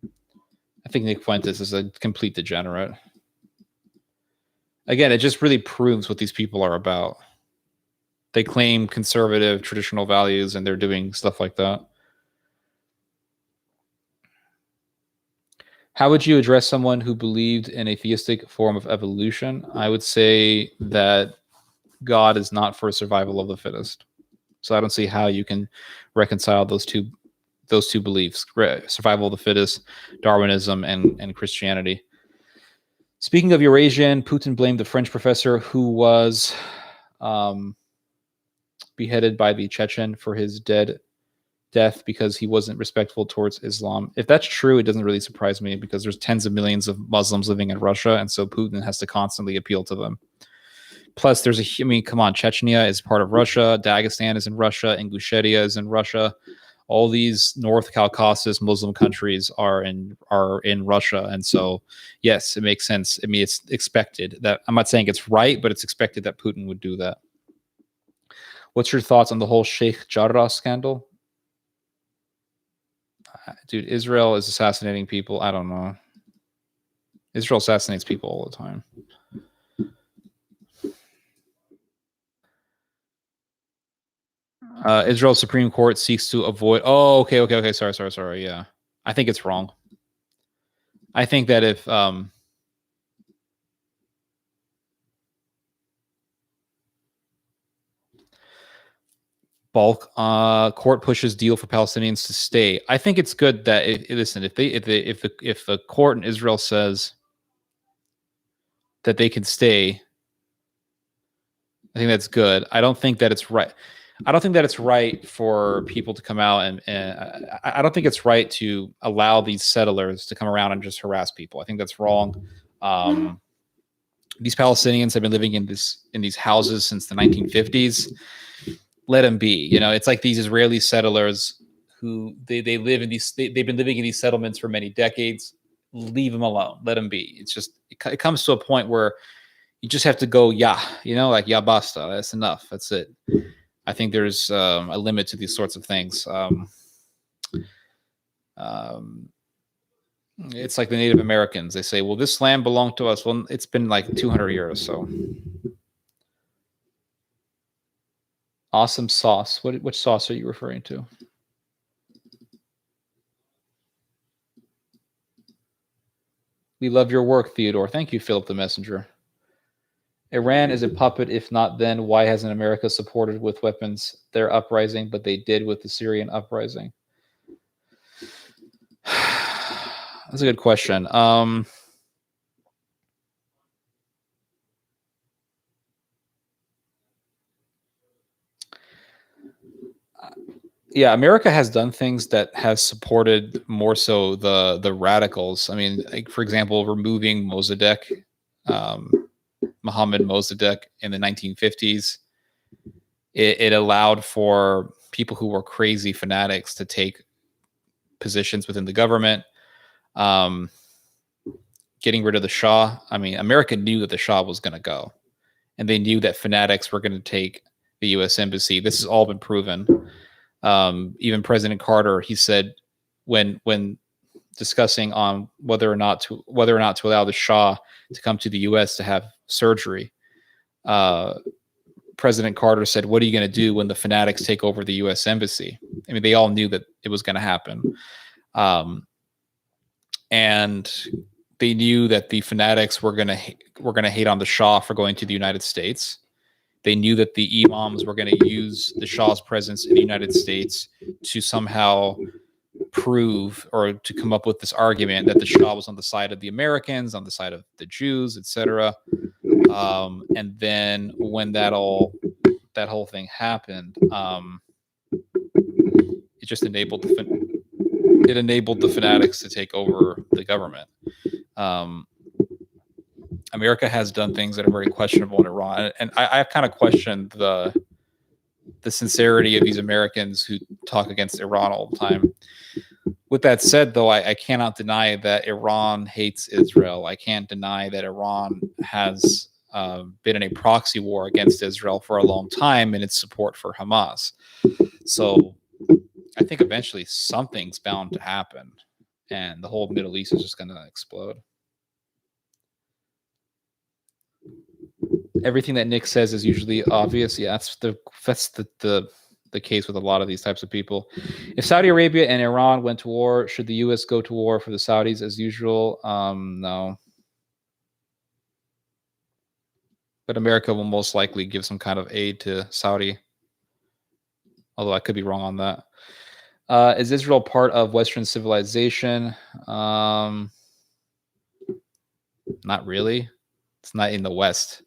I think Nick Fuentes is a complete degenerate. Again, it just really proves what these people are about. They claim conservative, traditional values, and they're doing stuff like that. How would you address someone who believed in a theistic form of evolution? I would say that God is not for survival of the fittest. So I don't see how you can reconcile those two beliefs: survival of the fittest, Darwinism, and Christianity. Speaking of Eurasian, Putin blamed the French professor who was beheaded by the Chechen for his death because he wasn't respectful towards Islam. If that's true, it doesn't really surprise me because there's tens of millions of Muslims living in Russia, and so Putin has to constantly appeal to them. Plus, come on, Chechnya is part of Russia, Dagestan is in Russia, Ingushetia is in Russia. All these North Caucasus Muslim countries are in Russia, and so yes, it makes sense. I mean, it's expected that. I'm not saying it's right, but it's expected that Putin would do that. What's your thoughts on the whole Sheikh Jarrah scandal? Dude, Israel is assassinating people. I don't know. Israel assassinates people all the time. Israel Supreme Court seeks to avoid. Oh, okay. Sorry. Yeah, I think it's wrong. I think that if bulk court pushes deal for Palestinians to stay, I think it's good that listen, if the court in Israel says that they can stay, I think that's good. I don't think that it's right. I don't think that it's right for people to come out and I don't think it's right to allow these settlers to come around and just harass people. I think that's wrong. These Palestinians have been living in these houses since the 1950s. Let them be. You know, it's like these Israeli settlers who they live in these. They've been living in these settlements for many decades. Leave them alone. Let them be. It's just it comes to a point where you just have to go, yeah, you know, like yeah, basta. That's enough. That's it. I think there's a limit to these sorts of things. It's like the Native Americans. They say, well, this land belonged to us. Well, it's been like 200 years. So awesome sauce. Which sauce are you referring to? We love your work, Theodore. Thank you, Philip the Messenger. Iran is a puppet. If not, then why hasn't America supported with weapons their uprising, but they did with the Syrian uprising? That's a good question. Yeah, America has done things that has supported more so the radicals. I mean, like, for example, removing Mossadegh, Mohammed Mossadegh in the 1950s. It allowed for people who were crazy fanatics to take positions within the government. Getting rid of the Shah. I mean, America knew that the Shah was going to go, and they knew that fanatics were going to take the U.S. embassy. This has all been proven. Even President Carter, he said when discussing on whether or not to allow the Shah to come to the U.S. to have surgery, President Carter said, "What are you going to do when the fanatics take over the U.S. embassy?" I mean, they all knew that it was going to happen, and they knew that the fanatics were going to hate on the Shah for going to the United States. They knew that the imams were going to use the Shah's presence in the United States to somehow prove or to come up with this argument that the Shah was on the side of the Americans, on the side of the Jews, etc. And then when that whole thing happened, it just enabled the fanatics to take over the government. America has done things that are very questionable in Iran, and I've kind of questioned the sincerity of these Americans who talk against Iran all the time. With that said, though, I cannot deny that Iran hates Israel. I can't deny that Iran has been in a proxy war against Israel for a long time in its support for Hamas. So I think eventually something's bound to happen, and the whole Middle East is just going to explode. Everything that Nick says is usually obvious. Yeah, that's the case with a lot of these types of people. If Saudi Arabia and Iran went to war, should the U.S. go to war for the Saudis as usual? No. But America will most likely give some kind of aid to Saudi. Although I could be wrong on that. Is Israel part of Western civilization? Not really. It's not in the West.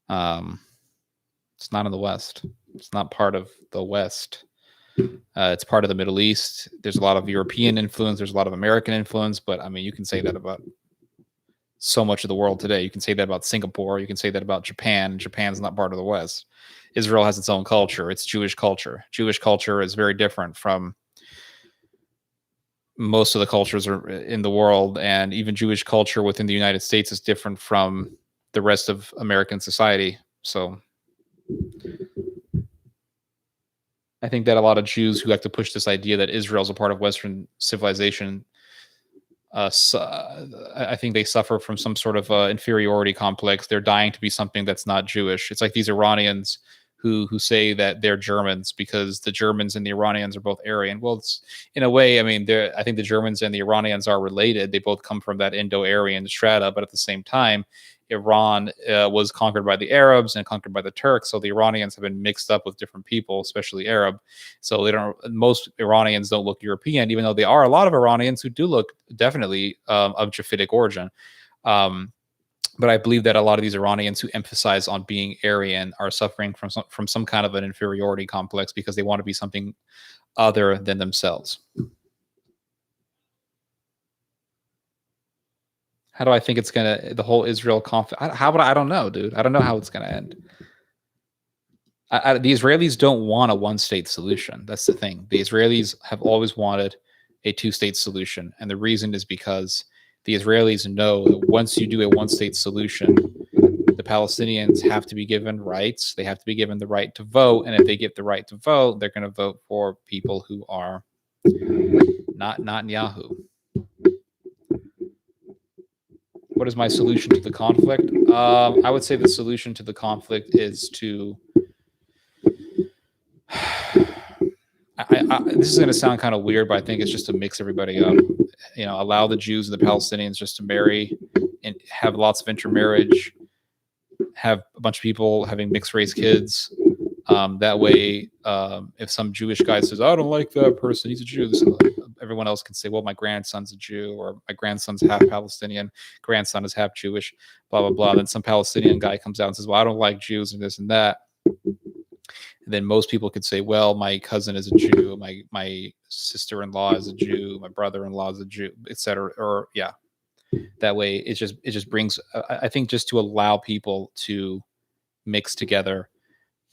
It's not in the West. It's not part of the West. It's part of the Middle East. There's a lot of European influence. There's a lot of American influence. But I mean, you can say that about so much of the world today. You can say that about Singapore. You can say that about Japan. Japan's not part of the West. Israel has its own culture. It's Jewish culture. Jewish culture is very different from most of the cultures in the world, and even Jewish culture within the United States is different from the rest of American society. So I think that a lot of Jews who like to push this idea that Israel's a part of Western civilization I think they suffer from some sort of inferiority complex. They're dying to be something that's not Jewish. It's like these Iranians who say that they're Germans because the Germans and the Iranians are both Aryan. Well, it's in a way. I mean, I think the Germans and the Iranians are related. They both come from that Indo-Aryan strata, but at the same time, Iran was conquered by the Arabs and conquered by the Turks. So the Iranians have been mixed up with different people, especially Arab. So they don't. Most Iranians don't look European, even though there are a lot of Iranians who do look definitely of Japhetic origin. But I believe that a lot of these Iranians who emphasize on being Aryan are suffering from some kind of an inferiority complex because they want to be something other than themselves. How do I think it's gonna the whole Israel conflict? I don't know, dude. I don't know how it's gonna end. The Israelis don't want a one-state solution. That's the thing. The Israelis have always wanted a two-state solution, and the reason is because the Israelis know that once you do a one-state solution, the Palestinians have to be given rights. They have to be given the right to vote, and if they get the right to vote, they're going to vote for people who are not Netanyahu. What is my solution to the conflict? I would say the solution to the conflict is to this is going to sound kind of weird, but I think it's just to mix everybody up. Allow the Jews and the Palestinians just to marry and have lots of intermarriage, have a bunch of people having mixed race kids. That way, if some Jewish guy says, "I don't like that person, he's a Jew," everyone else can say, "Well, my grandson's a Jew," or "My grandson's half Palestinian, grandson is half Jewish," blah, blah, blah. Then some Palestinian guy comes out and says, "Well, I don't like Jews and this and that." And then most people could say, "Well, my cousin is a Jew, my sister-in-law is a Jew, my brother-in-law is a Jew," etc. Or yeah, that way it just brings. I think just to allow people to mix together,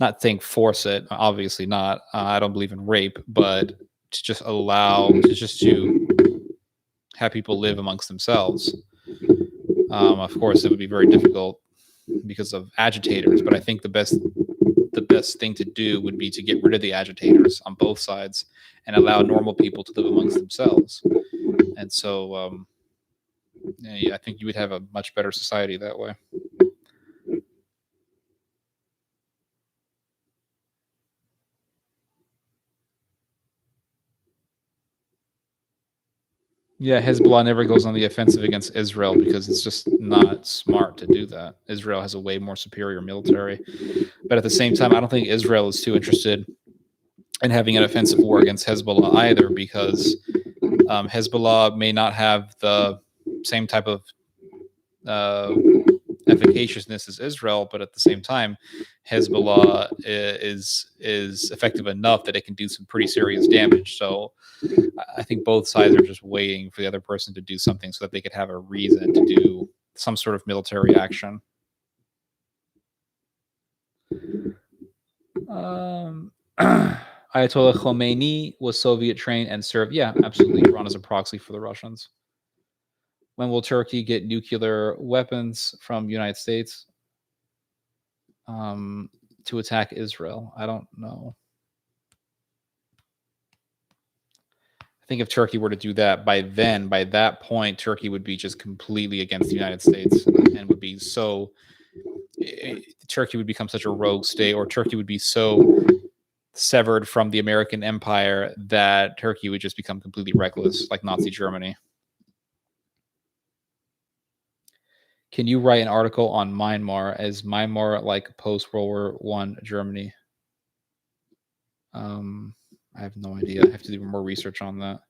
not think force it. Obviously not. I don't believe in rape, but to just allow to have people live amongst themselves. Of course, it would be very difficult because of agitators, but I think the best thing to do would be to get rid of the agitators on both sides and allow normal people to live amongst themselves. And so I think you would have a much better society that way. Yeah, Hezbollah never goes on the offensive against Israel because it's just not smart to do that. Israel has a way more superior military. But at the same time, I don't think Israel is too interested in having an offensive war against Hezbollah either, because Hezbollah may not have the same type of efficaciousness as Israel, but at the same time, Hezbollah is effective enough that it can do some pretty serious damage. So I think both sides are just waiting for the other person to do something so that they could have a reason to do some sort of military action. Ayatollah Khomeini was Soviet trained and served. Yeah, absolutely. Iran is a proxy for the Russians. When will Turkey get nuclear weapons from the United States to attack Israel? I don't know. I think if Turkey were to do that, by that point, Turkey would be just completely against the United States and would be so. Turkey would become such a rogue state, or Turkey would be so severed from the American empire that Turkey would just become completely reckless, like Nazi Germany. Can you write an article on Myanmar? As Myanmar like post-World War I Germany? I have no idea. I have to do more research on that.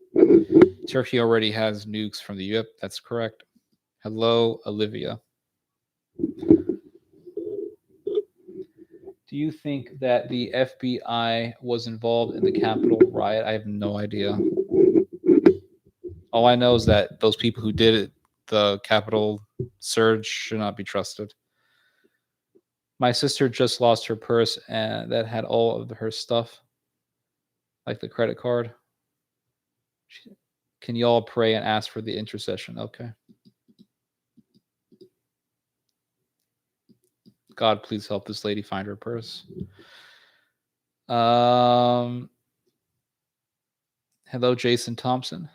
Turkey already has nukes from the Yep, that's correct. Hello, Olivia. Do you think that the FBI was involved in the Capitol riot? I have no idea. All I know is that those people who did it, the Capitol surge, should not be trusted. My sister just lost her purse and that had all of her stuff, like the credit card. Can you all pray and ask for the intercession? Okay. God, please help this lady find her purse. Hello, Jason Thompson.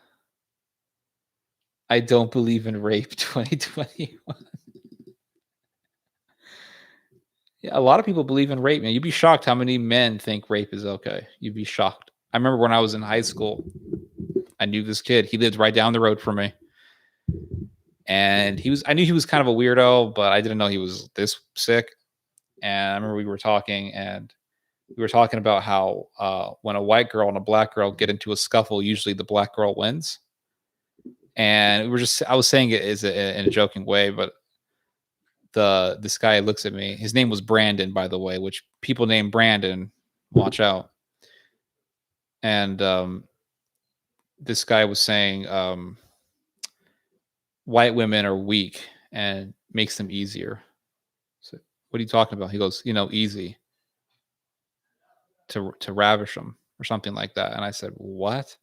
I don't believe in rape 2021. Yeah, a lot of people believe in rape, man. You'd be shocked how many men think rape is okay. You'd be shocked. I remember when I was in high school, I knew this kid. He lived right down the road from me. And I knew he was kind of a weirdo, but I didn't know he was this sick. And I remember we were talking about how when a white girl and a black girl get into a scuffle, usually the black girl wins. And I was saying it in a joking way, but this guy looks at me. His name was Brandon, by the way, which people named Brandon, watch out. And this guy was saying white women are weak and makes them easier. So what are you talking about? He goes, easy to ravish them or something like that. And I said, what?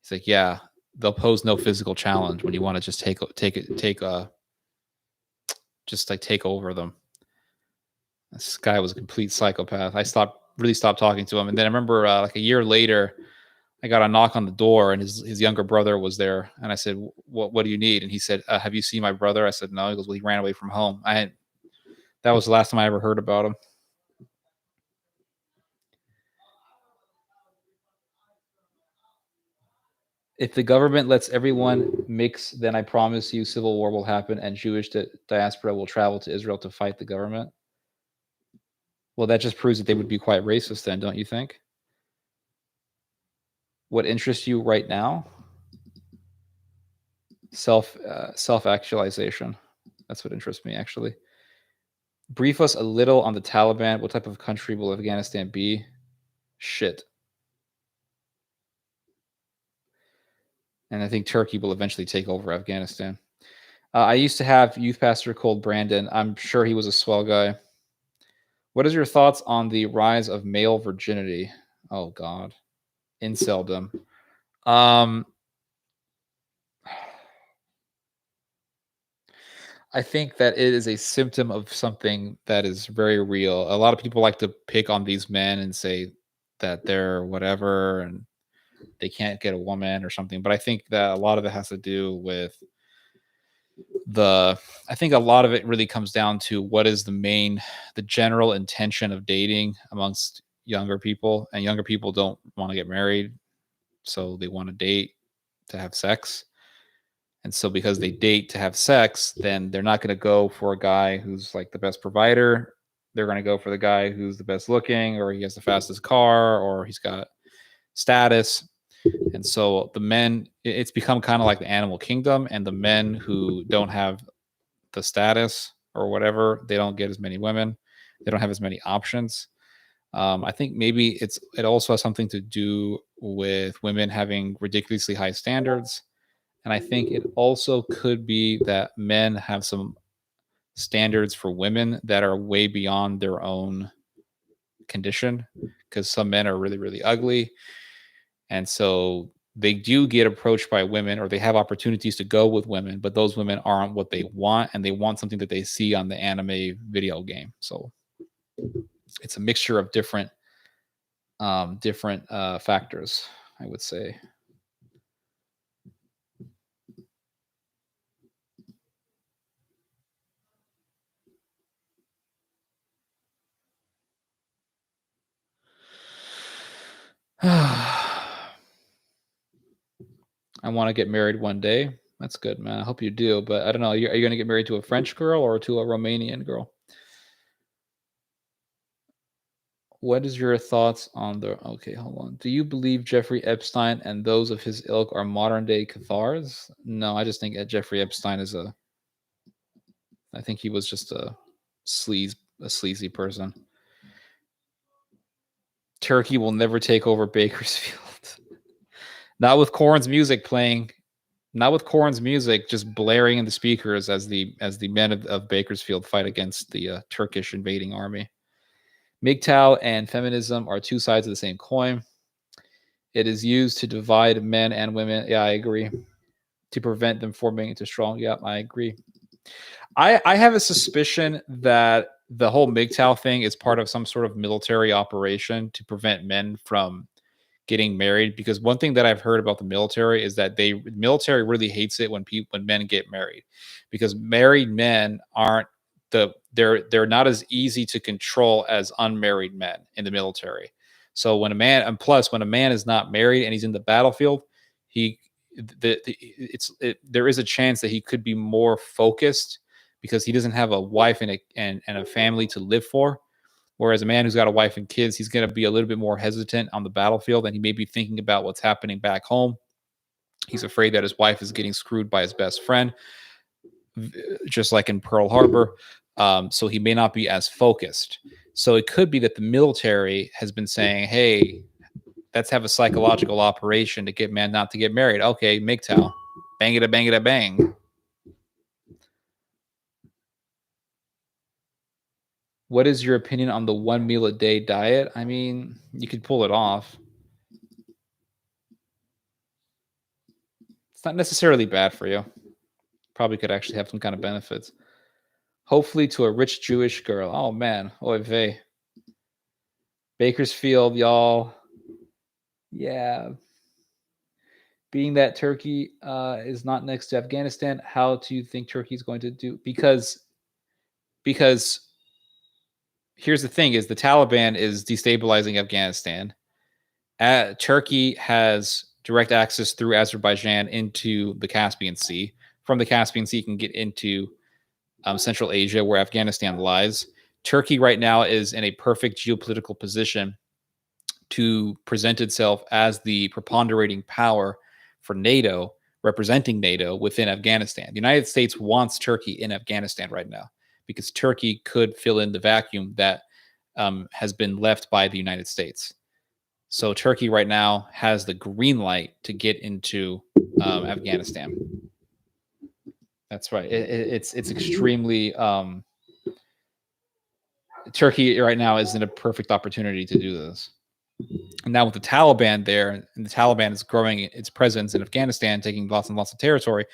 He's like, yeah, they'll pose no physical challenge when you want to just take over them. This guy was a complete psychopath. I really stopped talking to him. And then I remember like a year later, I got a knock on the door and his younger brother was there. And I said, what do you need? And he said, have you seen my brother? I said, no. He goes, well, he ran away from home. That was the last time I ever heard about him. If the government lets everyone mix, then I promise you civil war will happen and Jewish diaspora will travel to Israel to fight the government. Well, that just proves that they would be quite racist then, don't you think? What interests you right now? Self-actualization. That's what interests me, actually. Brief us a little on the Taliban. What type of country will Afghanistan be? Shit. And I think Turkey will eventually take over Afghanistan. I used to have a youth pastor called Brandon. I'm sure he was a swell guy. What is your thoughts on the rise of male virginity? Oh, God. Inceldom. I think that it is a symptom of something that is very real. A lot of people like to pick on these men and say that they're whatever and they can't get a woman or something. But I think that a lot of it has to do with I think a lot of it really comes down to what is the general intention of dating amongst younger people. And younger people don't want to get married. So they want to date to have sex. And so because they date to have sex, then they're not going to go for a guy who's like the best provider. They're going to go for the guy who's the best looking, or he has the fastest car, or he's got status. And so the men, it's become kind of like the animal kingdom, and the men who don't have the status or whatever, they don't get as many women. They don't have as many options. I think maybe it also has something to do with women having ridiculously high standards. And I think it also could be that men have some standards for women that are way beyond their own condition, because some men are really, really ugly. And so they do get approached by women, or they have opportunities to go with women, but those women aren't what they want, and they want something that they see on the anime video game. So it's a mixture of different factors, I would say. I want to get married one day. That's good, man. I hope you do. But I don't know. Are you going to get married to a French girl or to a Romanian girl? What is your thoughts on okay, hold on. Do you believe Jeffrey Epstein and those of his ilk are modern day Cathars? No, I just think Jeffrey Epstein I think he was just a sleazy person. Turkey will never take over Bakersfield. Not with Korn's music playing. Not with Korn's music just blaring in the speakers as the men of Bakersfield fight against the Turkish invading army. MGTOW and feminism are two sides of the same coin. It is used to divide men and women. Yeah, I agree. To prevent them forming into strong. Yeah, I agree. I have a suspicion that the whole MGTOW thing is part of some sort of military operation to prevent men from getting married, because one thing that I've heard about the military is that the military really hates it when men get married, because married men aren't they're not as easy to control as unmarried men in the military. So when a man, and plus when a man is not married and he's in the battlefield, there is a chance that he could be more focused because he doesn't have a wife and a family to live for. Whereas a man who's got a wife and kids, he's going to be a little bit more hesitant on the battlefield, and he may be thinking about what's happening back home. He's afraid that his wife is getting screwed by his best friend, just like in Pearl Harbor. So he may not be as focused. So it could be that the military has been saying, hey, let's have a psychological operation to get man not to get married. Okay, MGTOW. Bang it a bang it a bang. What is your opinion on the 1 meal a day diet? I mean, you could pull it off. It's not necessarily bad for you. Probably could actually have some kind of benefits. Hopefully to a rich Jewish girl. Oh, man. Oy vey. Bakersfield, y'all. Yeah. Being that Turkey is not next to Afghanistan, how do you think Turkey is going to do? Because here's the thing, is the Taliban is destabilizing Afghanistan. Turkey has direct access through Azerbaijan into the Caspian Sea. From the Caspian Sea, you can get into Central Asia, where Afghanistan lies. Turkey right now is in a perfect geopolitical position to present itself as the preponderating power for NATO, representing NATO within Afghanistan. The United States wants Turkey in Afghanistan right now, because Turkey could fill in the vacuum that has been left by the United States. So Turkey right now has the green light to get into Afghanistan. That's right. It's extremely Turkey right now is in a perfect opportunity to do this. And now with the Taliban there, and the Taliban is growing its presence in Afghanistan, taking lots and lots of territory,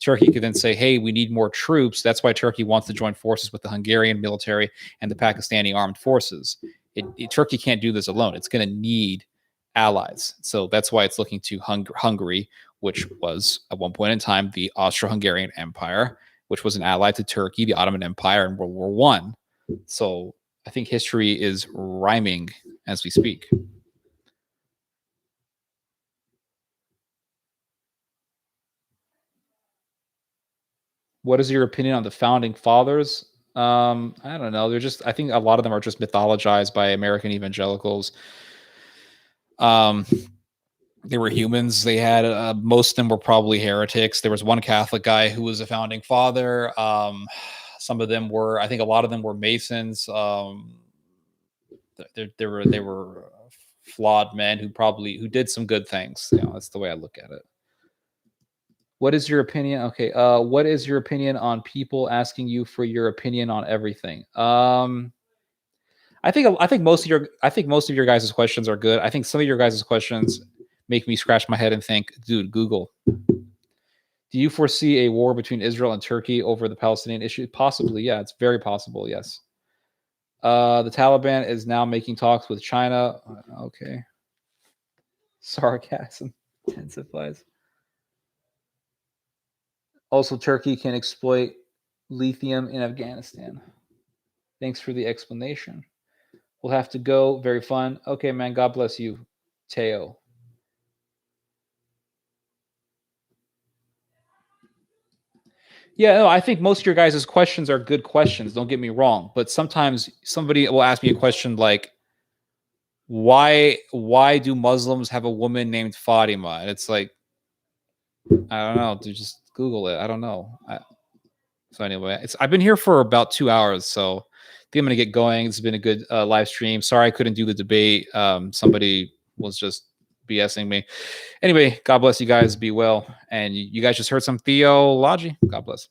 Turkey could then say, hey, we need more troops. That's why Turkey wants to join forces with the Hungarian military and the Pakistani armed forces. Turkey can't do this alone. It's going to need allies. So that's why it's looking to Hungary, which was at one point in time the Austro-Hungarian Empire, which was an ally to Turkey, the Ottoman Empire, in World War I. So I think history is rhyming as we speak. What is your opinion on the founding fathers? I don't know. I think a lot of them are just mythologized by American evangelicals. They were humans. They had most of them were probably heretics. There was one Catholic guy who was a founding father. Some of them were, I think a lot of them were Masons. They were flawed men who did some good things. That's the way I look at it. What is your opinion? Okay. What is your opinion on people asking you for your opinion on everything? I think most of your guys' questions are good. I think some of your guys' questions make me scratch my head and think, dude, Google. Do you foresee a war between Israel and Turkey over the Palestinian issue? Possibly, yeah. It's very possible, yes. The Taliban is now making talks with China. Okay. Sarcasm intensifies. Also, Turkey can exploit lithium in Afghanistan. Thanks for the explanation. We'll have to go. Very fun. Okay, man. God bless you, Teo. Yeah, no, I think most of your guys' questions are good questions. Don't get me wrong. But sometimes somebody will ask me a question like, why do Muslims have a woman named Fatima? And it's like, I don't know. Just Google it. I don't know. So anyway, I've been here for about 2 hours, so I think I'm going to get going. It's been a good live stream. Sorry I couldn't do the debate. Somebody was just BSing me. Anyway, God bless you guys. Be well. And you guys just heard some theology. God bless.